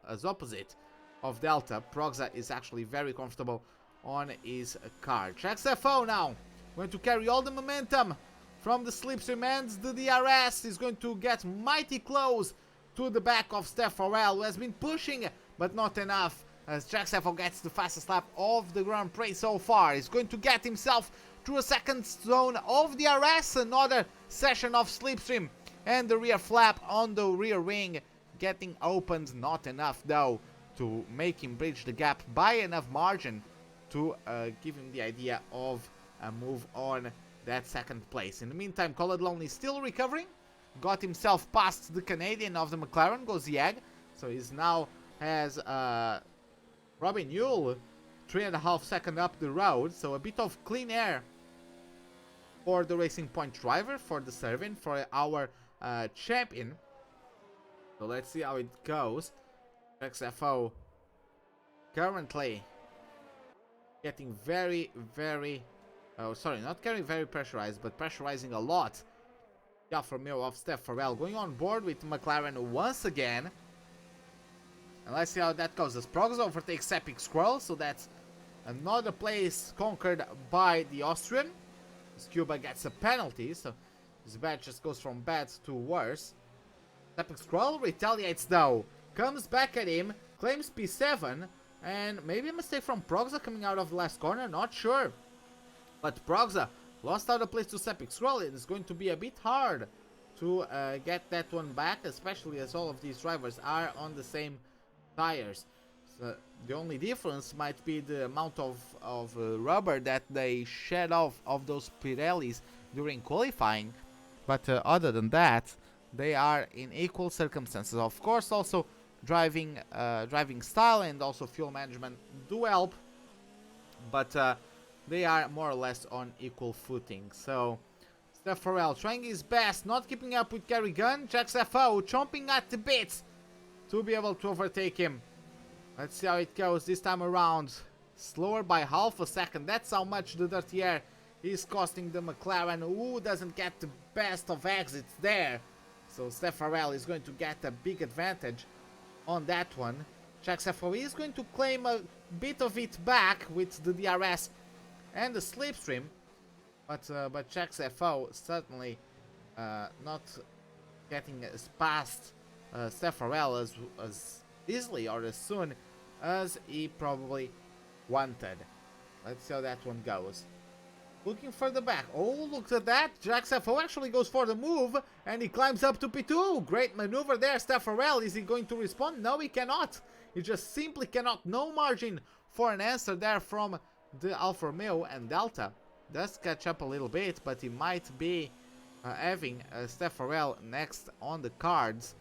as opposite of Delta, Progza is actually very comfortable on his car. JaxFO now going to carry all the momentum from the slipstream ends. The DRS is going to get mighty close to the back of Stefarel, who has been pushing, but not enough, as JaxFO gets the fastest lap of the Grand Prix so far. He's going to get himself through a second zone of DRS, another session of slipstream, and the rear flap on the rear wing getting opened. Not enough though to make him bridge the gap by enough margin to give him the idea of a move on that second place. In the meantime, Colored Lonely still recovering, got himself past the Canadian of the McLaren, Goziag, so he's now has Robin Yule 3.5 seconds up the road, so a bit of clean air for the Racing Point driver, for the Serbian, for our champion. So let's see how it goes. JaxFO currently getting very not getting very pressurized, but pressurizing a lot. Alfa Romeo of Stefarel going on board with McLaren once again. And let's see how that goes. As Progza overtakes Epic Squirrel, so that's another place conquered by the Austrian. Scuba gets a penalty, so his badge just goes from bad to worse. Epic Squirrel retaliates though, comes back at him, claims P7, and maybe a mistake from Progza coming out of the last corner, not sure. But Progza lost out a place to Epic Squirrel. It is going to be a bit hard to get that one back, especially as all of these drivers are on the same tires. So the only difference might be the amount of rubber that they shed off of those Pirellis during qualifying, but other than that, they are in equal circumstances. Of course, also driving style and also fuel management do help, but they are more or less on equal footing. So Stefarel trying his best, not keeping up with Kerrigan. JaxFO chomping at the bits to be able to overtake him. Let's see how it goes this time around. Slower by half a second. That's how much the dirty air is costing the McLaren, who doesn't get the best of exits there. So Stefarel is going to get a big advantage on that one. JaxFO is going to claim a bit of it back with the DRS and the slipstream, but JaxFO certainly not getting as past Stefarel as easily or as soon as he probably wanted. Let's see how that one goes. Looking for the back. Oh, look at that. JaxFO actually goes for the move, and he climbs up to P2. Great maneuver there, Stefarel. Is he going to respond? No, he cannot. He just simply cannot. No margin for an answer there from the Alfa Romeo, and Delta does catch up a little bit, but he might be having Stefarel next on the cards.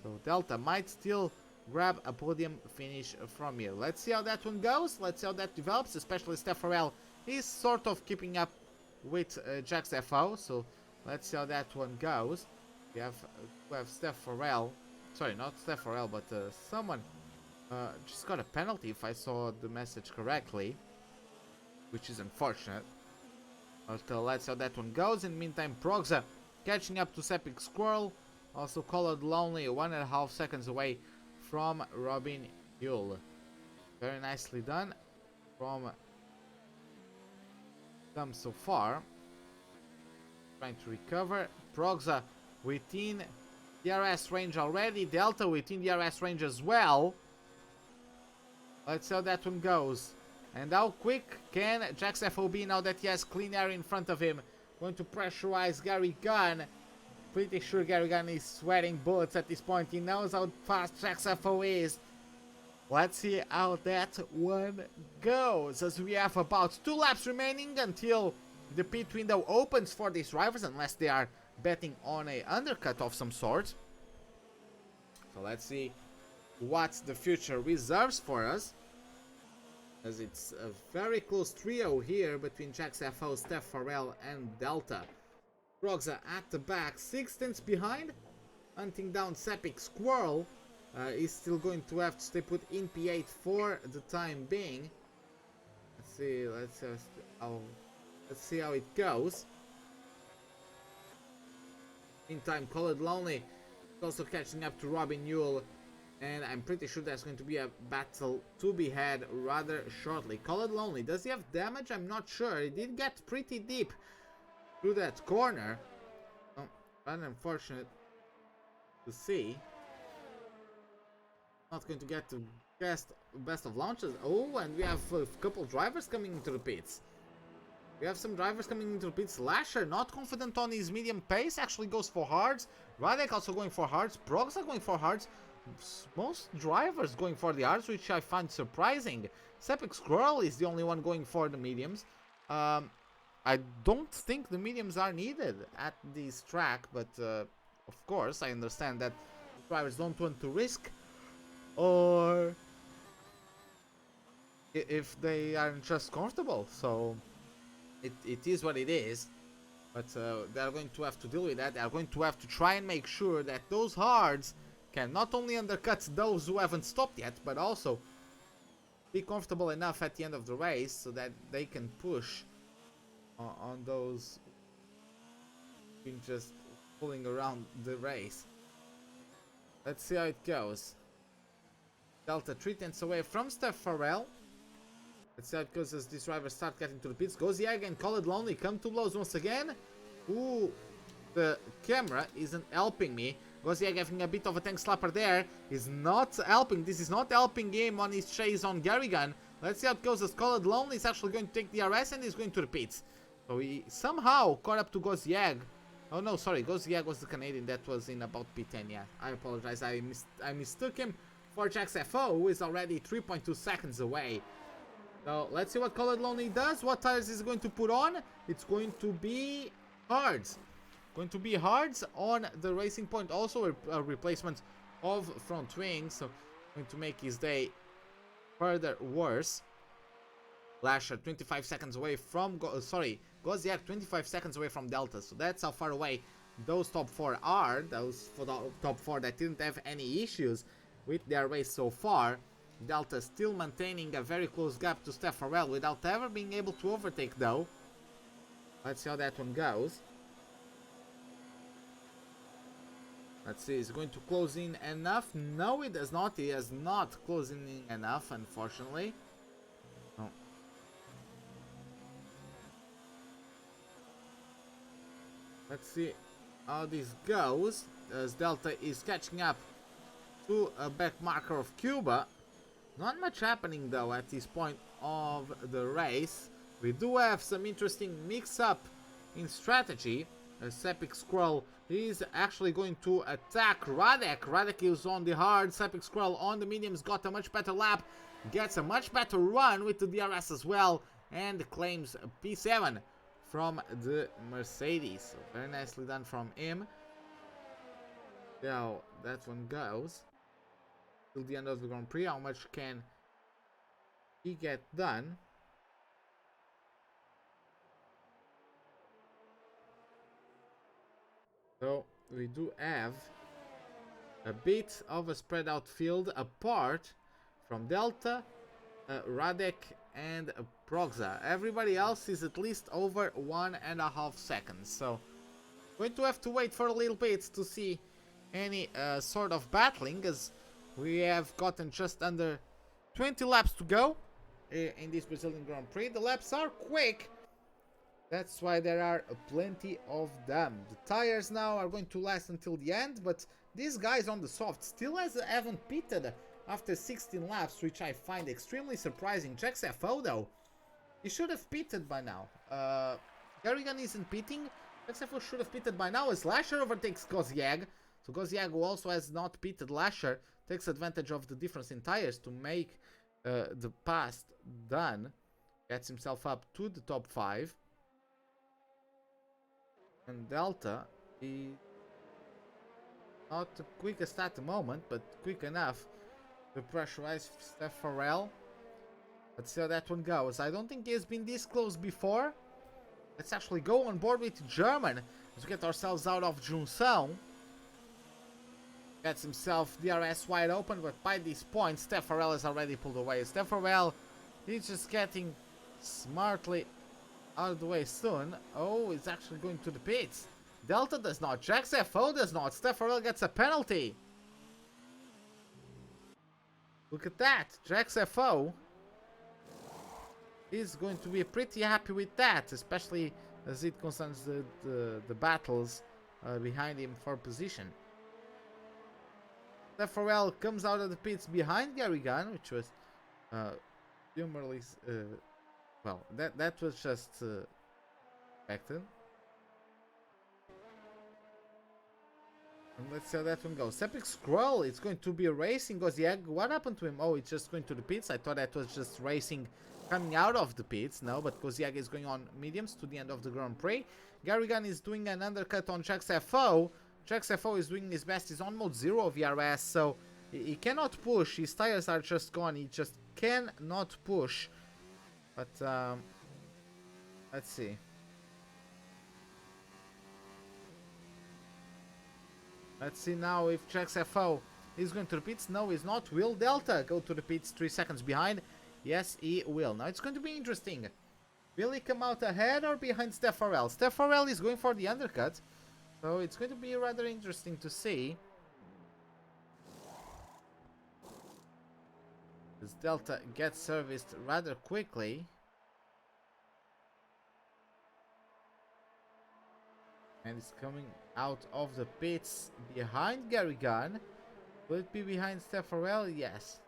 So Delta might still grab a podium finish from here. Let's see how that one goes. Let's see how that develops, especially Stefarel is sort of keeping up with JaxFO, so let's see how that one goes. We have Stefarel, sorry, not Stefarel, but someone just got a penalty if I saw the message correctly, which is unfortunate. But let's see how that one goes. In the meantime, Progza catching up to Epic Squirrel, also Colored Lonely 1.5 seconds away from Robin Yule. Very nicely done from them so far. trying to recover. Proxa within DRS range already. Delta within DRS range as well. Let's see how that one goes. And how quick can Jax FOB now that he has clean air in front of him? Going to pressurize Gary Gunn. Pretty sure Gary Gunn is sweating bullets at this point. He knows how fast Jax FO is. Let's see how that one goes, as we have about 2 laps remaining until the pit window opens for these drivers, unless they are betting on a undercut of some sort. So let's see what the future reserves for us, as it's a very close trio here between Jax FO, Steph Farrell and Delta. Proxa at the back, 6 tenths behind, hunting down Sepik Squirrel. Is still going to have to stay put in P8 for the time being. Let's see how it goes. Meantime, Colored Lonely is also catching up to Robin Newell, and I'm pretty sure there's going to be a battle to be had rather shortly. Colored Lonely, does he have damage? I'm not sure. He did get pretty deep through that corner. Oh, rather unfortunate to see. Not going to get to best of launches. Oh, and we have a couple drivers coming into the pits. We have some drivers coming into the pits. Lasher, not confident on his medium pace, actually goes for hards. Radek also going for hards. Proxa going for hards. Most drivers going for the hards, which I find surprising. Sepik Squirrel is the only one going for the mediums. I don't think the mediums are needed at this track, but of course I understand that drivers don't want to risk, or if they aren't just comfortable, so it is what it is. But they're going to have to deal with that. They're going to have to try and make sure that those hards can not only undercut those who haven't stopped yet, but also be comfortable enough at the end of the race so that they can push on those being just pulling around the race. Let's see how it goes. Delta 3 tenths away from Steph Farrell. Let's see how it goes as these drivers start getting to the pits. Gozziag and Colored Lonely come to blows once again. Ooh, the camera isn't helping me. Gozziag having a bit of a tank slapper there is not helping. This is not helping him on his chase on Garrigan. Let's see how it goes as Colored Lonely is actually going to take the RS and is going to the pits. So he somehow caught up to Gozziag. Oh no, sorry, Gozziag was the Canadian that was in about P10, yeah. I apologize, I mistook him for Jax FO, who is already 3.2 seconds away. So let's see what Colored Lonely does. What tires is going to put on? It's going to be hards. Going to be hards on the Racing Point. Also a replacement of front wing, so going to make his day further worse. Lasher 25 seconds away from Gozziag 25 seconds away from Delta, so that's how far away those top 4 are. Those for the top 4 that didn't have any issues with their race so far. Delta still maintaining a very close gap to Steph Farrell without ever being able to overtake though. Let's see how that one goes. Let's see, is he going to close in enough? No, he does not. He is not closing in enough, unfortunately. No. Let's see how this goes, as Delta is catching up to a back marker of Cuba. Not much happening though at this point of the race. We do have some interesting mix-up in strategy. Sepik Squirrel is actually going to attack Radek. Radek is on the hard, Sepik Squirrel on the mediums, got a much better lap, gets a much better run with the DRS as well, and claims P7 from the Mercedes. So very nicely done from him. Now that one goes till the end of the Grand Prix. How much can he get done? So we do have a bit of a spread out field apart from Delta, Radek and Proxa. Everybody else is at least over 1.5 seconds. So going to have to wait for a little bit to see any sort of battling, as we have gotten just under 20 laps to go in this Brazilian Grand Prix. The laps are quick, That's why there are plenty of them. The tires now are going to last until the end, but these guys on the soft still haven't pitted after 16 laps, which I find extremely surprising. Jack's FO though, he should have pitted by now. Garrigan isn't pitting. Jack's FO should have pitted by now as Lasher overtakes Koziag. So Koziag, who also has not pitted Lasher, takes advantage of the difference in tires to make the pass done. Gets himself up to the top 5. And Delta is not the quickest at the moment, but quick enough to pressurize Steph Farrell. Let's see how that one goes. I don't think he has been this close before. Let's actually go on board with German to get ourselves out of Junção. Gets himself DRS wide open, but by this point, Steph Farrell has already pulled away. Steph Farrell is just getting smartly out of the way soon. Oh, he's actually going to the pits. Delta does not. Jack's FO does not. Steph Farrell gets a penalty. Look at that. Jack's FO is going to be pretty happy with that, especially as it concerns the battles behind him for position. Steph Farrell comes out of the pits behind Garrigan, which was humorously well, that was just expected. And let's see how that one goes. Epic Scroll, it's going to be racing Koziag. What happened to him? Oh, it's just going to the pits. I thought that was just racing coming out of the pits. No, but Koziag is going on mediums to the end of the Grand Prix. Garrigan is doing an undercut on Jack's FO. Jack's FO is doing his best. He's on mode 0 VRS, so he cannot push. His tires are just gone. He just cannot push. But, let's see. Let's see now if Jack's FO is going to the pits. No, he's not. Will Delta go to the pits 3 seconds behind? Yes, he will. Now, it's going to be interesting. Will he come out ahead or behind Steph Farrell? Steph Farrell is going for the undercut. So, it's going to be rather interesting to see. As Delta gets serviced rather quickly. And it's coming out of the pits behind Garrigan. Will it be behind Steph Farrell? Yes.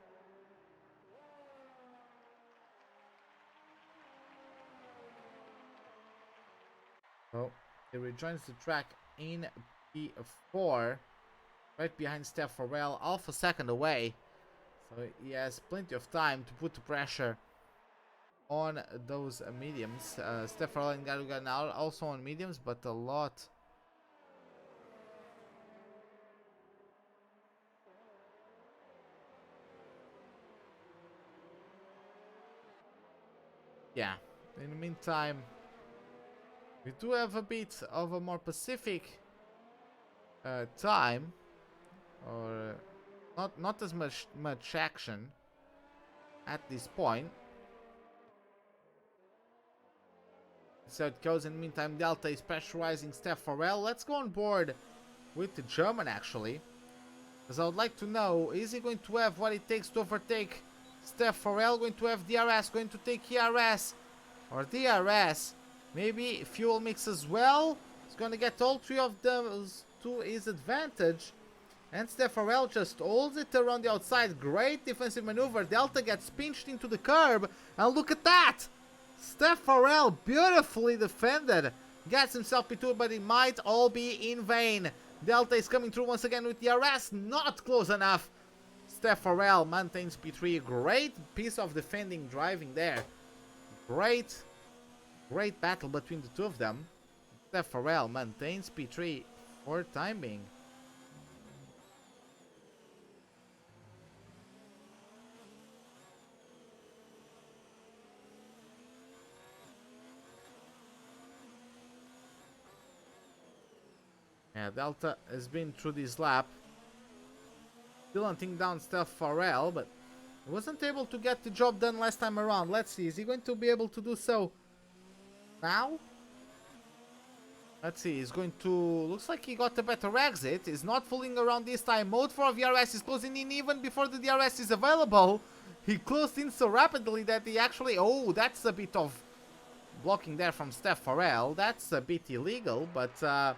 So he rejoins the track in P4. Right behind Steph Farrell, half a second away. So he has plenty of time to put the pressure on those mediums. Steph Farrell and Garrigan are also on mediums, but a lot. Yeah, in the meantime, we do have a bit of a more Pacific time, or not as much action at this point. So it goes. In the meantime, Delta is pressurizing Steph Farrell. Let's go on board with the German, actually, because I would like to know, is he going to have what it takes to overtake Steph Farrell? Going to have DRS, going to take ERS or DRS, maybe fuel mix as well. He's going to get all 3 of those to his advantage. And Steph Farrell just holds it around the outside. Great defensive maneuver. Delta gets pinched into the curb, and look at that! Steph Farrell, beautifully defended, gets himself P2, but it might all be in vain. Delta is coming through once again with DRS, not close enough. Steph Farrell maintains P3. Great piece of defending driving there. Great battle between the two of them. Steph Farrell maintains P3 for time being. Yeah, Delta has been through this lap, still hunting down Steph Farrell, but wasn't able to get the job done last time around. Let's see, is he going to be able to do so now? Let's see, he's going to... Looks like he got a better exit. He's not fooling around this time. Mode 4 of DRS is closing in even before the DRS is available. He closed in so rapidly that he actually... Oh, that's a bit of blocking there from Steph Farrell. That's a bit illegal, but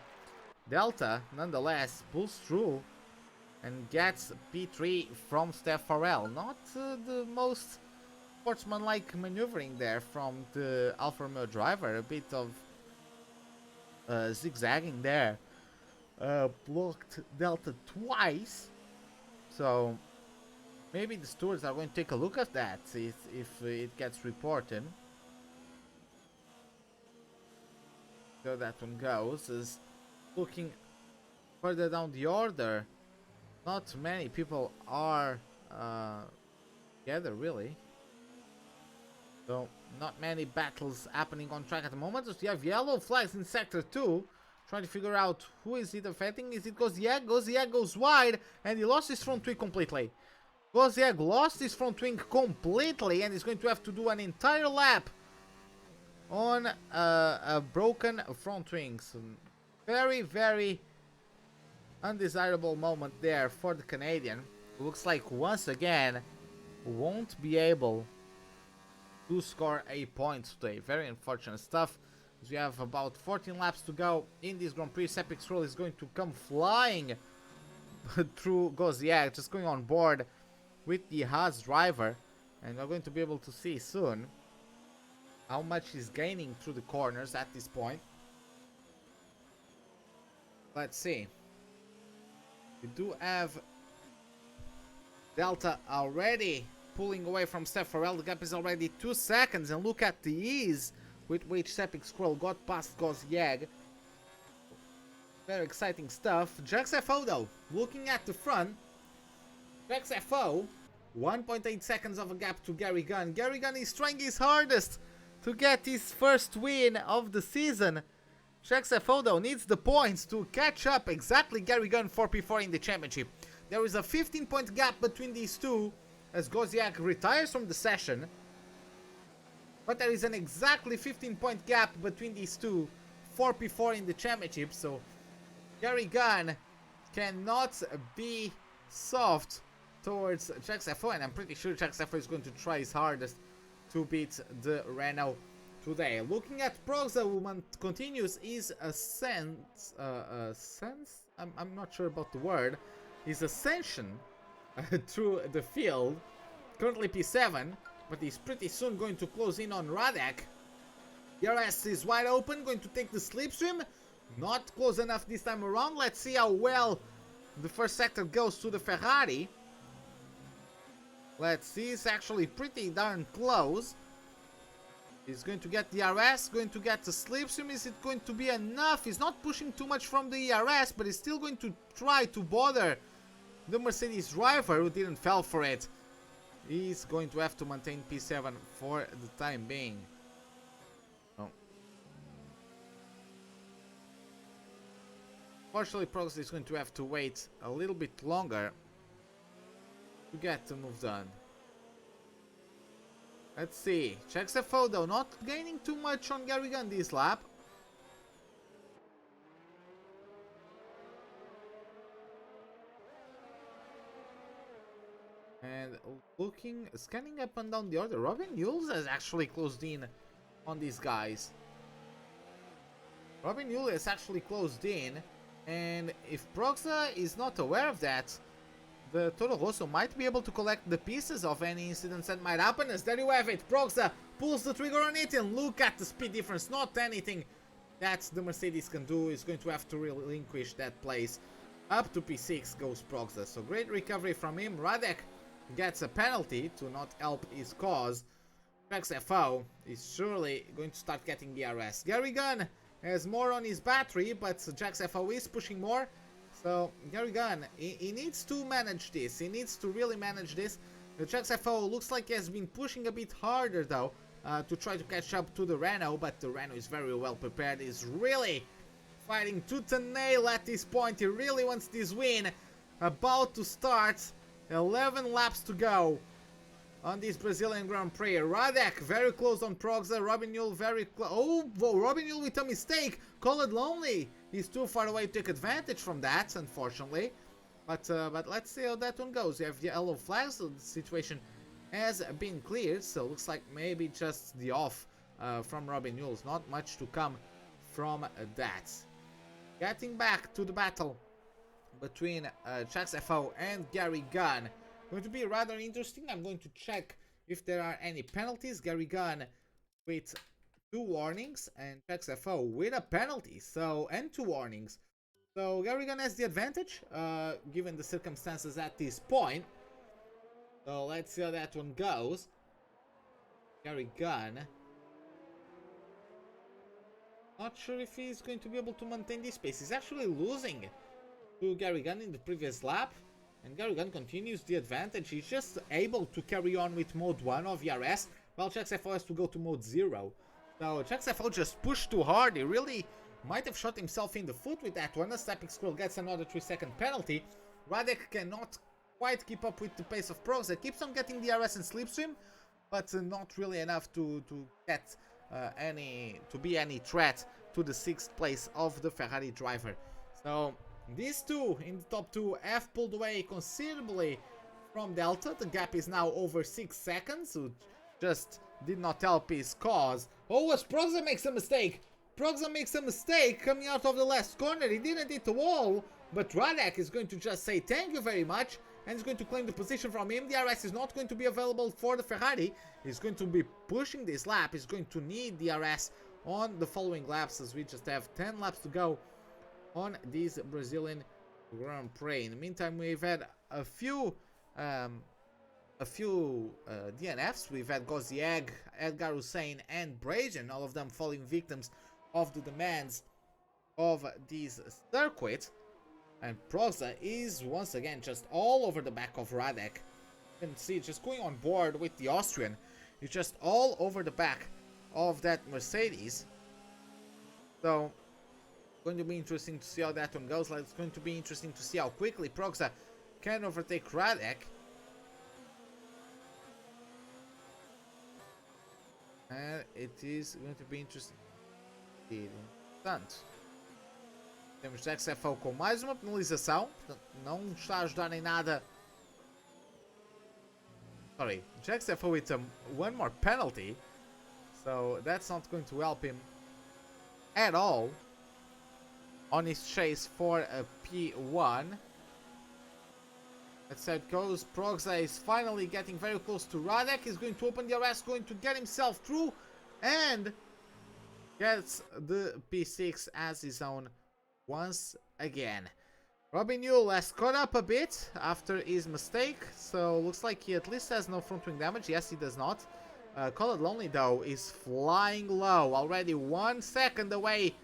Delta, nonetheless, pulls through and gets P3 from Steph Farrell. Not the most sportsmanlike maneuvering there from the Alfa Romeo driver. A bit of zigzagging there. Blocked Delta twice. So maybe the stewards are going to take a look at that if it gets reported. So that one goes. Is looking further down the order. Not many people are together really. So not many battles happening on track at the moment. So you have yellow flags in sector 2. Trying to figure out who is it affecting. Is it Gozziag? Gozziag goes wide and he lost his front wing completely. Gozziag lost his front wing completely and is going to have to do an entire lap on a broken front wing. So very, very undesirable moment there for the Canadian. Looks like once again won't be able to score a point today. Very unfortunate stuff. As we have about 14 laps to go in this Grand Prix. Sepik Stroll is going to come flying through Gozziag, just going on board with the Haas driver, and we're going to be able to see soon how much he's gaining through the corners at this point. Let's see. We do have Delta already pulling away from Steph Farrell. The gap is already 2 seconds, and look at the ease with which Sepik Stroll got past Gozziag. Very exciting stuff. Jax FO though, looking at the front. Jax FO, 1.8 seconds of a gap to Gary Gunn. Gary Gunn is trying his hardest to get his first win of the season. Jax FO though needs the points to catch up exactly Gary Gunn 4P4 in the championship. There is a 15-point gap between these two as Gozziag retires from the session. But there is an exactly 15-point gap between these two, 4P4 in the championship, so Gary Gunn cannot be soft towards Jax FO, and I'm pretty sure Jax FO is going to try his hardest to beat the Renault today. Looking at Proxa, who continues his I'm not sure about the word, his ascension through the field, currently P7. But he's pretty soon going to close in on Radek. DRS is wide open, going to take the slipstream. Not close enough this time around. Let's see how well the first sector goes to the Ferrari. Let's see, it's actually pretty darn close. He's going to get the DRS, going to get the slipstream. Is it going to be enough? He's not pushing too much from the ERS, but he's still going to try to bother the Mercedes driver who didn't fall for it. He's going to have to maintain P7 for the time being. Oh. Fortunately, Prox is going to have to wait a little bit longer to get the move done. Let's see. Checks the photo, not gaining too much on Gary Gunn this lap. And looking, scanning up and down the order, Robin Yules has actually closed in on these guys. Robin Yules has actually closed in, and if Proxa is not aware of that, the Toro Rosso might be able to collect the pieces of any incidents that might happen, as there you have it. Proxa pulls the trigger on it, and look at the speed difference. Not anything that the Mercedes can do. Is going to have to relinquish that place. Up to P6 goes Proxa, so great recovery from him. Radek gets a penalty to not help his cause. XFO is surely going to start getting the DRS. Gary Gunn has more on his battery, but JaxFO is pushing more. So Gary Gunn, he needs to manage this. He needs to really manage this. The JaxFO looks like he has been pushing a bit harder though to try to catch up to the Renault, but the Renault is very well prepared. He's really fighting tooth and nail at this point. He really wants this win. About to start. 11 laps to go on this Brazilian Grand Prix. Radek very close on Proxa. Robin Yules very close. Oh, Robin Yules with a mistake. Call it lonely. He's too far away to take advantage from that, unfortunately. But let's see how that one goes. You have yellow flags, so the situation has been cleared. So looks like maybe just the off from Robin Yules. Not much to come from that. Getting back to the battle between Jax-FO and Gary Gunn. Going to be rather interesting. I'm going to check if there are any penalties. Gary Gunn with 2 warnings and Jax-FO with a penalty, and 2 warnings. So Gary Gunn has the advantage, given the circumstances at this point. So let's see how that one goes. Gary Gunn. Not sure if he's going to be able to maintain this pace. He's actually losing to Gary Gunn in the previous lap. And Gary Gunn continues the advantage. He's just able to carry on with mode 1 of ERS, while Jax-FO has to go to mode 0. So Jax-FO just pushed too hard. He really might have shot himself in the foot with that one. As Epic Scroll gets another 3-second penalty. Radek cannot quite keep up with the pace of Proxa. Keeps on getting the RS and Slipstream, but not really enough to get to be any threat to the 6th place of the Ferrari driver. So these two in the top 2 have pulled away considerably from Delta. The gap is now over 6 seconds, which just did not help his cause. Oh, as Proxa makes a mistake! Proxa makes a mistake coming out of the last corner. He didn't hit the wall, but Radek is going to just say thank you very much, and he's going to claim the position from him. The RS is not going to be available for the Ferrari. He's going to be pushing this lap. He's going to need the RS on the following laps, as we just have 10 laps to go on this Brazilian Grand Prix. In the meantime, we've had a few DNFs. We've had Gozieg, Edgar Hussein, and Brazen, all of them falling victims of the demands of this circuit. And Proxa is once again just all over the back of Radek. You can see just going on board with the Austrian. He's just all over the back of that Mercedes. So going to be interesting to see how that one goes. It's going to be interesting to see how quickly Proxa can overtake Radek. And it is going to be interesting. Portanto, temos Jax-FO com mais uma penalização. Não está a ajudar em nada. Sorry, Jax-FO with one more penalty. So that's not going to help him at all on his chase for a P1. That's how it goes. Proxa is finally getting very close to Radek. He's going to open the RS, going to get himself through, and gets the P6 as his own once again. Robin Yules has caught up a bit after his mistake, so looks like he at least has no front wing damage. Yes, he does not. Call It Lonely, though, is flying low, already 1 second away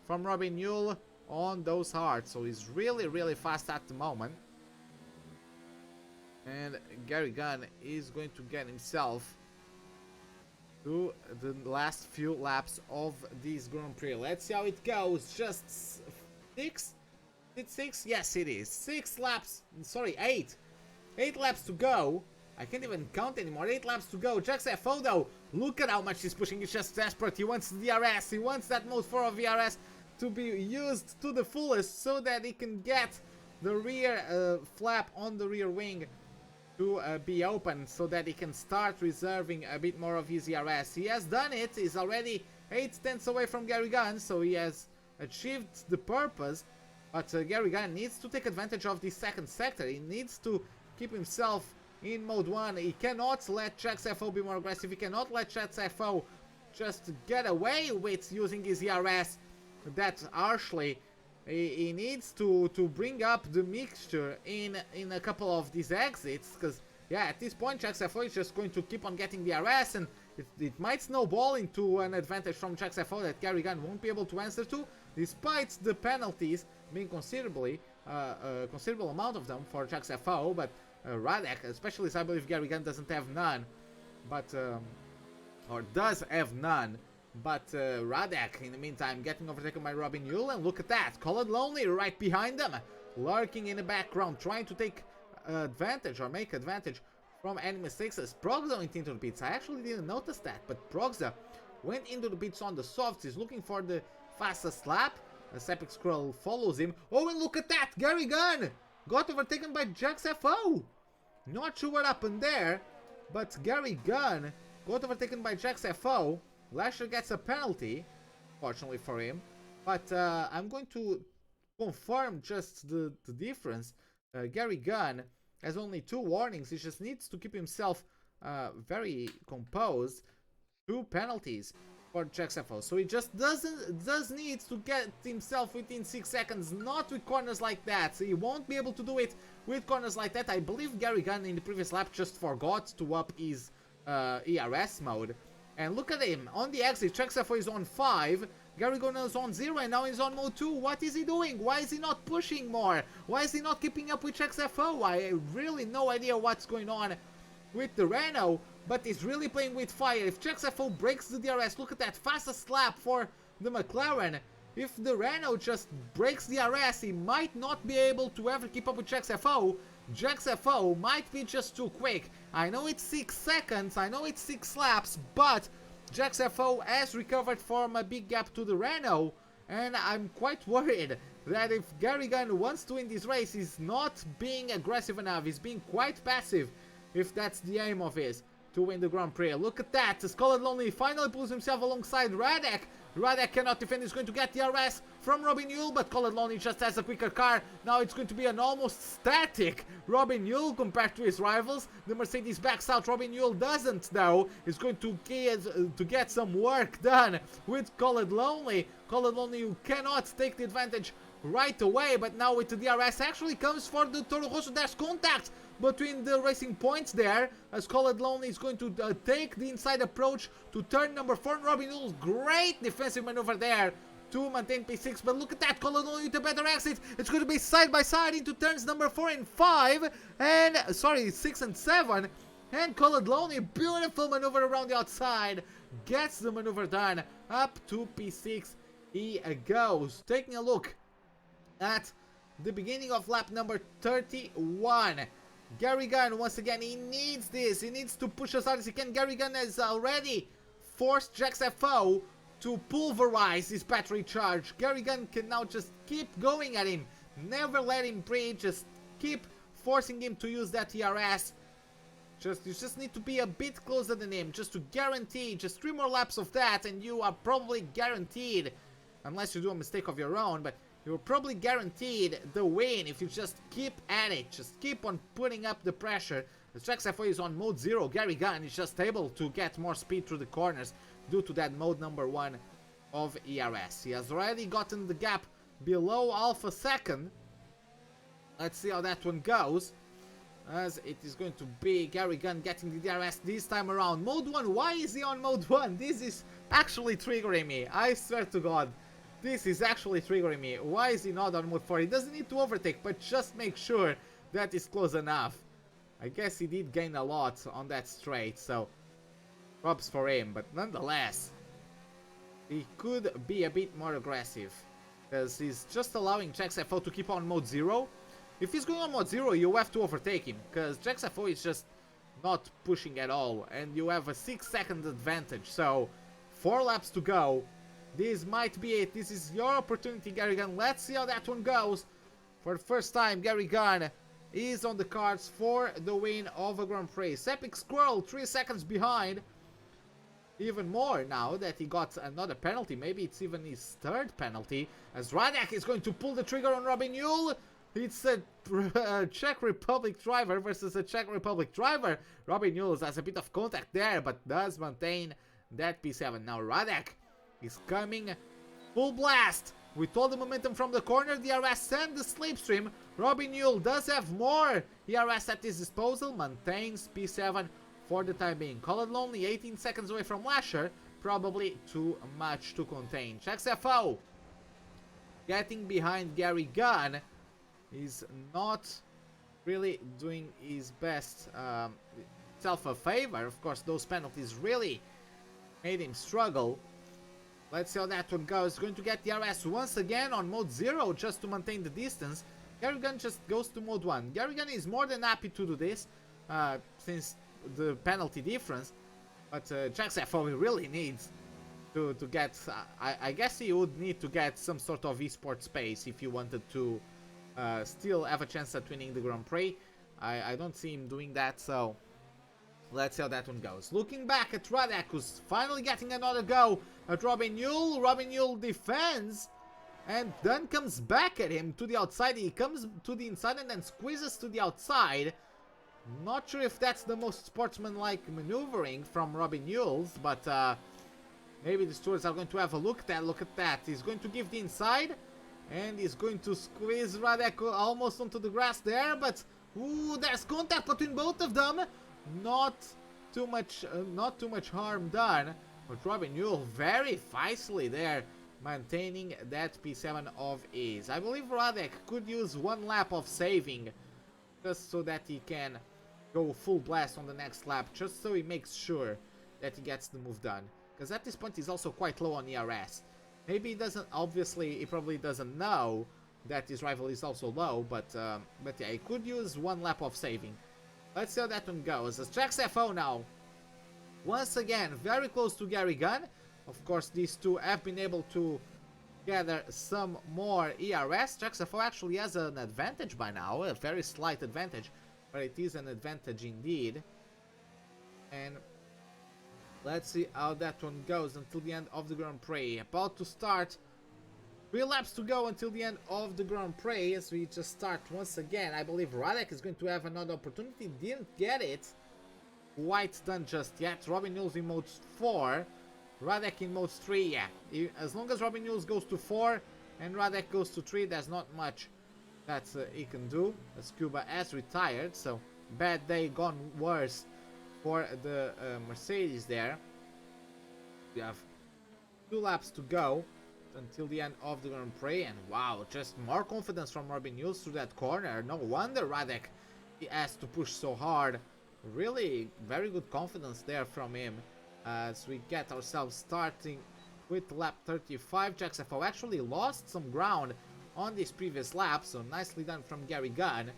from Robin Yules on those hearts, so he's really fast at the moment. And Gary Gunn is going to get himself to the last few laps of this Grand Prix. Let's see how it goes. Just 6? It's 6? Yes, it is. 6 laps. Sorry, 8. 8 laps to go. I can't even count anymore. 8 laps to go. Jax-FO, though, look at how much he's pushing. He's just desperate. He wants the RS. He wants that mode 4 of VRS to be used to the fullest so that he can get the rear flap on the rear wing to be open, so that he can start reserving a bit more of his ERS. He has done it. He's already 8 tenths away from Gary Gunn, so he has achieved the purpose. But Gary Gunn needs to take advantage of this second sector. He needs to keep himself in mode 1. He cannot let Jax-FO be more aggressive. He cannot let Jax-FO just get away with using his ERS that harshly. He needs to bring up the mixture in a couple of these exits, because yeah, at this point Jax-FO is just going to keep on getting the RS, and it might snowball into an advantage from Jax-FO that Gary Gunn won't be able to answer to, despite the penalties being considerable amount of them for Jax-FO. But Radek, especially as I believe Gary Gunn doesn't have none, but or does have none. But Radek, in the meantime, getting overtaken by Robin Yules, and look at that, Call It Lonely right behind them, lurking in the background, trying to take advantage or make advantage from any mistakes as Proxa went into the pits. I actually didn't notice that, but Proxa went into the pits on the softs. He's looking for the fastest lap. As Epic Scroll follows him. Oh, and look at that, Gary Gunn got overtaken by Jax-FO. Not sure what happened there, but Gary Gunn got overtaken by Jax-FO. Lasher gets a penalty, fortunately for him. But I'm going to confirm just the difference. Gary Gunn has only 2 warnings. He just needs to keep himself very composed. 2 penalties for JaxFO. So he just does need to get himself within 6 seconds, not with corners like that. So he won't be able to do it with corners like that. I believe Gary Gunn in the previous lap just forgot to up his ERS mode. And look at him, on the exit, JaxFO is on 5, Gary Gunn is on 0, and now he's on mode 2. What is he doing? Why is he not pushing more? Why is he not keeping up with JaxFO? I really no idea what's going on with the Renault, but he's really playing with fire. If JaxFO breaks the DRS, look at that, fastest lap for the McLaren. If the Renault just breaks the DRS, he might not be able to ever keep up with JaxFO. JaxFO might be just too quick. I know it's 6 seconds, I know it's 6 laps, but JaxFO has recovered from a big gap to the Renault, and I'm quite worried that if Gary Gunn wants to win this race, he's not being aggressive enough, he's being quite passive, if that's the aim of his, to win the Grand Prix. Look at that, Scarlet Lonely finally pulls himself alongside Radek. Radek cannot defend, he's going to get the RS from Robin Yule, but Scarlet Lonely just has a quicker car. Now it's going to be an almost static Robin Yule compared to his rivals. The Mercedes backs out, Robin Yule doesn't though. He's going to get some work done with Scarlet Lonely. Scarlet Lonely, you cannot take the advantage right away, but now with the DRS actually comes for the Toro Rosso. There's contact between the racing points there, as Scarlet Lonely is going to take the inside approach to turn number 4. Robin Yule, great defensive maneuver there to maintain P6, but look at that, Scarlet Lonely with a better exit. It's going to be side by side into turns number 4 and 5, and sorry, 6 and 7, and Scarlet Lonely, beautiful maneuver around the outside, gets the maneuver done, up to P6 he goes. Taking a look at the beginning of lap number 31. Gary Gunn, once again, he needs this. He needs to push as hard as he can. Gary Gunn has already forced JaxFO to pulverize his battery charge. Gary Gunn can now just keep going at him. Never let him breathe. Just keep forcing him to use that ERS. You just need to be a bit closer than him. Just to guarantee just 3 more laps of that, and you are probably guaranteed, unless you do a mistake of your own, but you're probably guaranteed the win if you just keep at it. Just keep on putting up the pressure. The JaxFO is on mode 0. Gary Gunn is just able to get more speed through the corners due to that mode number 1 of ERS. He has already gotten the gap below half a second. Let's see how that one goes, as it is going to be Gary Gunn getting the DRS this time around. Mode 1, why is he on mode 1? This is actually triggering me, I swear to God. This is actually triggering me. Why is he not on mode 4? He doesn't need to overtake, but just make sure that is close enough. I guess he did gain a lot on that straight, so props for him. But nonetheless, he could be a bit more aggressive, because he's just allowing JaxFO to keep on mode 0. If he's going on mode 0, you have to overtake him, because JaxFO is just not pushing at all, and you have a 6-second advantage. So 4 laps to go. This might be it. This is your opportunity, Gary Gunn. Let's see how that one goes. For the first time, Gary Gunn is on the cards for the win of a Grand Prix. Epic Squirrel 3 seconds behind. Even more now that he got another penalty. Maybe it's even his 3rd penalty, as Radek is going to pull the trigger on Robin Yule. It's a Czech Republic driver versus a Czech Republic driver. Robin Yule has a bit of contact there, but does maintain that P7. Now Radek is coming full blast with all the momentum from the corner, the DRS and the slipstream. Robin Yule does have more ERS at his disposal, maintains P7 for the time being. Call it Lonely, 18 seconds away from Lasher, probably too much to contain. JaxFO getting behind Gary Gunn is not really doing his best self a favor. Of course, those penalties really made him struggle. Let's see how that one goes. Going to get the RS once again on mode 0 just to maintain the distance. Gary Gunn just goes to mode 1. Gary Gunn is more than happy to do this since the penalty difference. But JaxFO really needs to get... I guess he would need to get some sort of esports space if you wanted to still have a chance at winning the Grand Prix. I don't see him doing that, so Let's see how that one goes. Looking back at Radek, who's finally getting another go at Robin Yule. Robin Yule defends and then comes back at him to the outside. He comes to the inside and then squeezes to the outside. Not sure if that's the most sportsmanlike maneuvering from Robin Yule's, but maybe the stewards are going to have a look at that. Look at that. He's going to give the inside and he's going to squeeze Radek almost onto the grass there, but ooh, there's contact between both of them. Not too much harm done, but Robin Yule very feisty there, maintaining that P7 of ease. I believe Radek could use one lap of saving, just so that he can go full blast on the next lap, just so he makes sure that he gets the move done. Because at this point he's also quite low on ERS. Maybe he doesn't, obviously he probably doesn't know that his rival is also low, but yeah, he could use one lap of saving. Let's see how that one goes. As Jax FO now, once again, very close to Gary Gunn. Of course, these two have been able to gather some more ERS. Jax FO actually has an advantage by now, a very slight advantage, but it is an advantage indeed. And let's see how that one goes until the end of the Grand Prix. About to start. 3 laps to go until the end of the Grand Prix, as we just start once again. I believe Radek is going to have another opportunity. Didn't get it quite done just yet. Robin Yules in mode 4. Radek in mode 3, yeah. As long as Robin Yules goes to 4 and Radek goes to 3, there's not much that he can do. As Cuba has retired, so bad day gone worse for the Mercedes there. We have 2 laps to go until the end of the Grand Prix, and wow, just more confidence from Robin Yules through that corner. No wonder Radek he has to push so hard. Really very good confidence there from him as we get ourselves starting with lap 35. Jax FO actually lost some ground on this previous lap, so nicely done from Gary Gunn.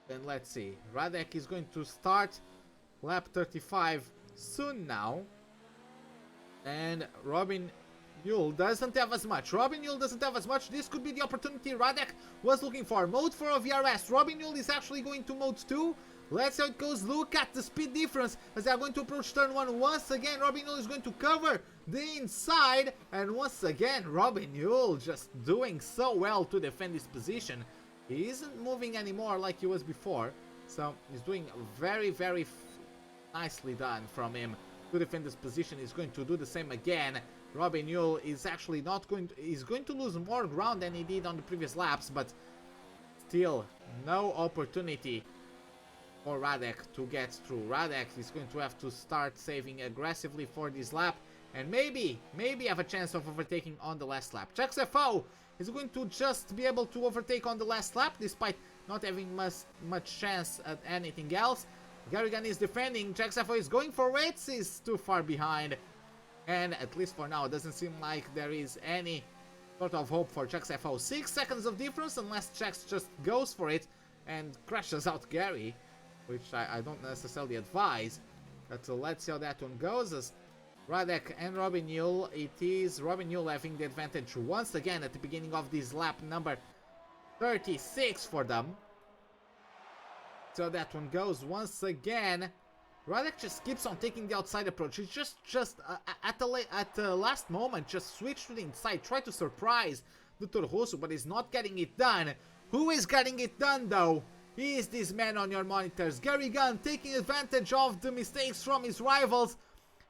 Then let's see, Radek is going to start lap 35 soon now, and Robin Yule doesn't have as much. This could be the opportunity Radek was looking for. Mode 4 of ERS. Robin Yule is actually going to mode 2. Let's see how it goes. Look at the speed difference as they are going to approach turn 1. Once again, Robin Yule is going to cover the inside. And once again, Robin Yule just doing so well to defend his position. He isn't moving anymore like he was before. So he's doing very, very nicely done from him to defend his position. He's going to do the same again. Robin Yule is actually not going to, he's going to lose more ground than he did on the previous laps, but still no opportunity for Radek to get through. Radek is going to have to start saving aggressively for this lap and maybe have a chance of overtaking on the last lap. Jax FO is going to just be able to overtake on the last lap despite not having much chance at anything else. Gary Gunn is defending. Jax FO is going for it. He's too far behind. And at least for now, it doesn't seem like there is any sort of hope for Jax FO. 6 seconds of difference unless Jax just goes for it and crashes out Gary, which I don't necessarily advise. But let's see how that one goes. As Radek and Robin Yule, it is Robin Yule having the advantage once again at the beginning of this lap number 36 for them. So that one goes once again. Radek just keeps on taking the outside approach. He's just at the last moment just switched to the inside, try to surprise the Toro Rosso, but he's not getting it done. Who is getting it done though? He is this man on your monitors, Gary Gunn, taking advantage of the mistakes from his rivals,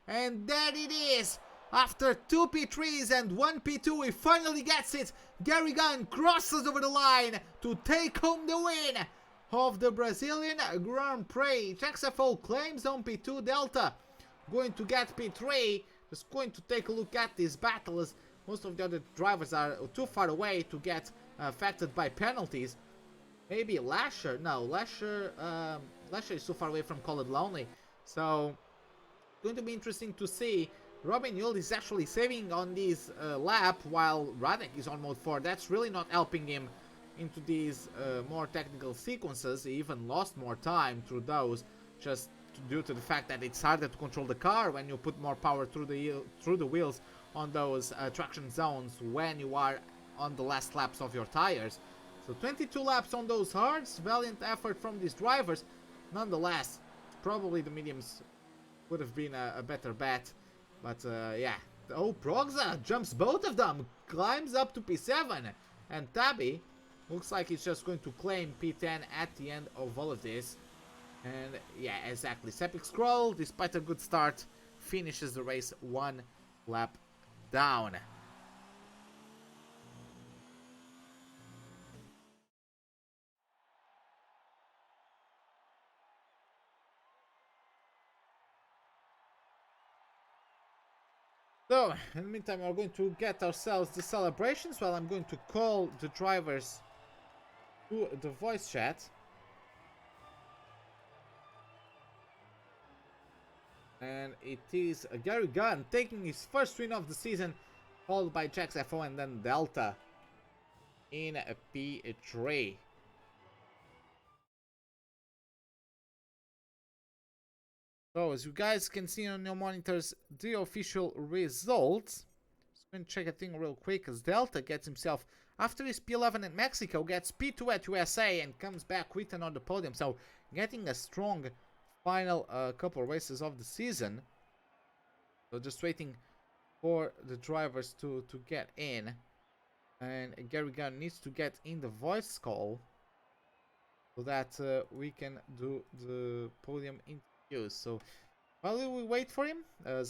and there it is. After 2 P3s and 1 P2, he finally gets it. Gary Gunn crosses over the line to take home the win of the Brazilian Grand Prix. Jax FO claims on P2 Delta, going to get P3. Just going to take a look at this battle as most of the other drivers are too far away to get affected by penalties. Maybe Lasher, no, Lasher is too far away from Call It Lonely. So, going to be interesting to see. Robin Yule is actually saving on this lap while Radek is on mode 4. That's really not helping him into these more technical sequences. He even lost more time through those, just due to the fact that it's harder to control the car when you put more power through the wheels on those traction zones when you are on the last laps of your tires. So 22 laps on those hards, valiant effort from these drivers. Nonetheless, Probably the mediums would have been a better bet. But yeah. Oh, Progza jumps both of them. Climbs up to P7. And Tabby looks like he's just going to claim P10 at the end of all of this. And yeah, exactly. Sepik Scroll, despite a good start, finishes the race 1 lap down. So, in the meantime, we're going to get ourselves the celebrations while I'm going to call the drivers to the voice chat. And it is Gary Gunn taking his first win of the season, followed by Jax FO and then Delta in a P3. So, as you guys can see on your monitors, the official results. Just going to check a thing real quick as Delta gets himself, after his P11 in Mexico, gets P2 at USA and comes back with another podium. So, getting a strong final couple of races of the season. So, just waiting for the drivers to get in. And Gary Gunn needs to get in the voice call so that we can do the podium interviews. So while we wait for him,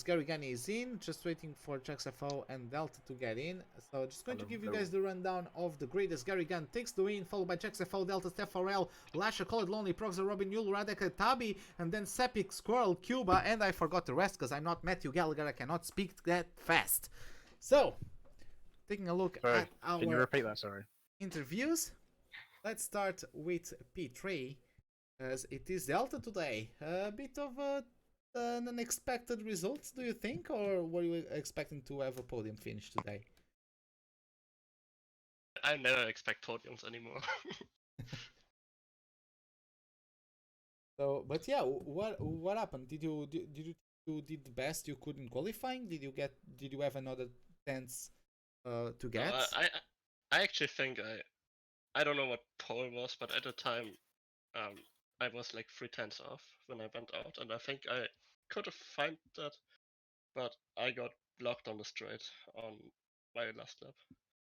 Gary Gunn is in, just waiting for JaxFO and Delta to get in. So just going to give you guys the rundown of the grid as Gary Gunn takes the win, followed by JaxFO, Delta, Steph Farrell, Lasha, Call It Lonely, Proxer, Robin, Yul, Radek, Tabi, and then Sepik, Squirrel, Cuba, and I forgot the rest because I'm not Matthew Gallagher, I cannot speak that fast. So, taking a look at our Can you repeat that? Sorry. interviews. Let's start with P3 as it is Delta today. A bit of an unexpected results, do you think, or were you expecting to have a podium finish today? I never expect podiums anymore. So, but yeah, what happened? Did you did the best you could in qualifying? Did you have another chance to get? I actually think I don't know what pole was, but at the time I was like 3 tenths off when I went out, and I think I could have found that, but I got blocked on the straight on my last lap.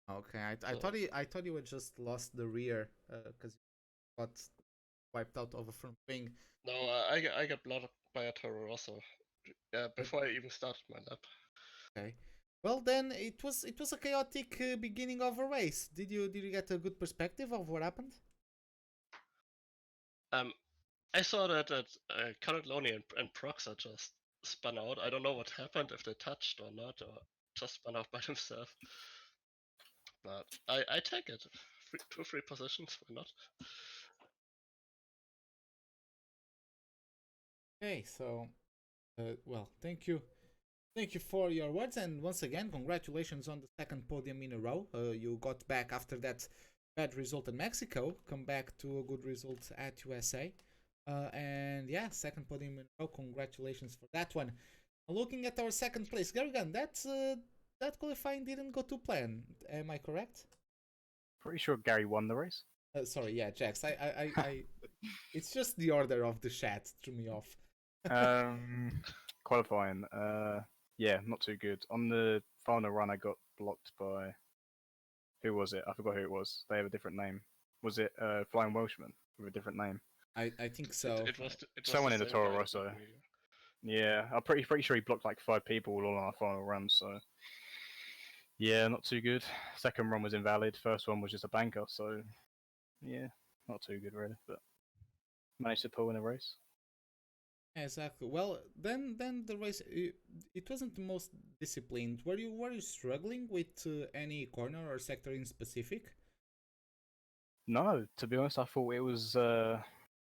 Okay, I thought you had just lost the rear because you got wiped out of a front wing. No, I got blocked by a Toro Rosso before I even started my lap. Okay. Well, then it was a chaotic beginning of a race. Did you get a good perspective of what happened? I saw that Loney and Proxa just spun out. I don't know what happened, if they touched or not, or just spun out by themselves. But I take it. 2-3 positions, why not? Okay, so, well, thank you for your words, and once again, congratulations on the second podium in a row. You got back after that bad result in Mexico, come back to a good result at USA. And yeah, second podium in a row. Congratulations for that one. Looking at our second place, Garrigan, that qualifying didn't go to plan. Am I correct? Pretty sure Gary won the race. Sorry, yeah, Jax. I it's just the order of the chat threw me off. Qualifying. Yeah, not too good. On the final run, I got blocked by. Who was it? I forgot who it was. They have a different name. Was it Flying Welshman with a different name? I think so. It was someone in the Toro Rosso. Yeah, I'm pretty sure he blocked like 5 people all on our final run. So yeah, not too good. Second run was invalid. First one was just a banker. So yeah, not too good really, but managed to pull in a race. Exactly. Well, then the race it wasn't the most disciplined. Were you struggling with any corner or sector in specific? No, to be honest, I thought it was.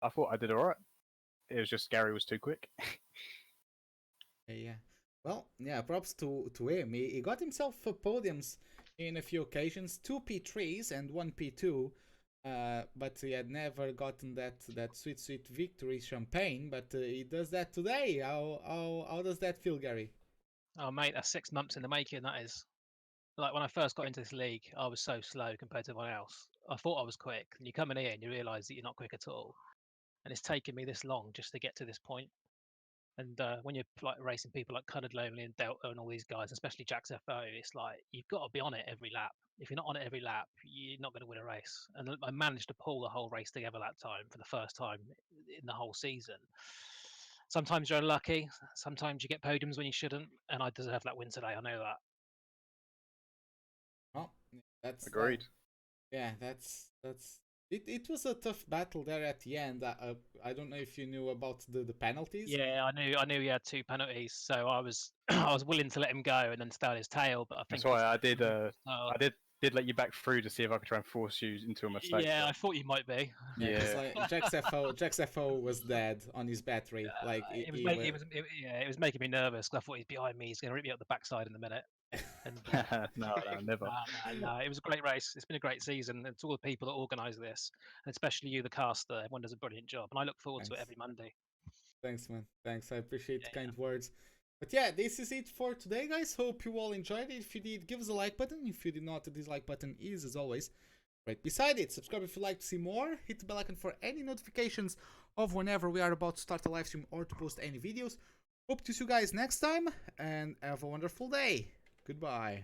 I thought I did alright. It was just Gary was too quick. Yeah. Well, yeah. Props to him. He got himself podiums in a few occasions, 2 P3s and 1 P2. But he had never gotten that sweet victory champagne. But he does that today. How does that feel, Gary? Oh mate, that's 6 months in the making. That is. Like when I first got into this league, I was so slow compared to everyone else. I thought I was quick, and you come in here and you realise that you're not quick at all. and it's taken me this long just to get to this point. And when you're like racing people like Coloured Lonely and Delta and all these guys, especially Jack's FO, it's like you've got to be on it every lap. If you're not on it every lap, you're not going to win a race. And I managed to pull the whole race together that time for the first time in the whole season. Sometimes you're unlucky. Sometimes you get podiums when you shouldn't. And I deserve that win today. I know that. Well, that's Agreed. yeah, that's it was a tough battle there at the end. I don't know if you knew about the penalties. Yeah, I knew he had 2 penalties, so I was I was willing to let him go and then stay on his tail. But I think That's why I did let you back through to see if I could try and force you into a mistake. Yeah, I thought you might be. Yeah, 'cause, Yeah. like Jack's FO was dead on his battery. Like It was, he it was making me nervous. 'Cause I thought he's behind me. He's going to rip me up the backside in a minute. And No, never. no, it was a great race. It's been a great season. And to all the people that organise this, and especially you, the caster, everyone does a brilliant job. And I look forward to it Thanks. every Monday. Thanks, man. Thanks. I appreciate the Yeah, kind words. But yeah, this is it for today, guys. Hope you all enjoyed it. If you did, give us a like button. If you did not, the dislike button is, as always, right beside it. Subscribe if you'd like to see more. Hit the bell icon for any notifications of whenever we are about to start a live stream or to post any videos. Hope to see you guys next time, and have a wonderful day. Goodbye.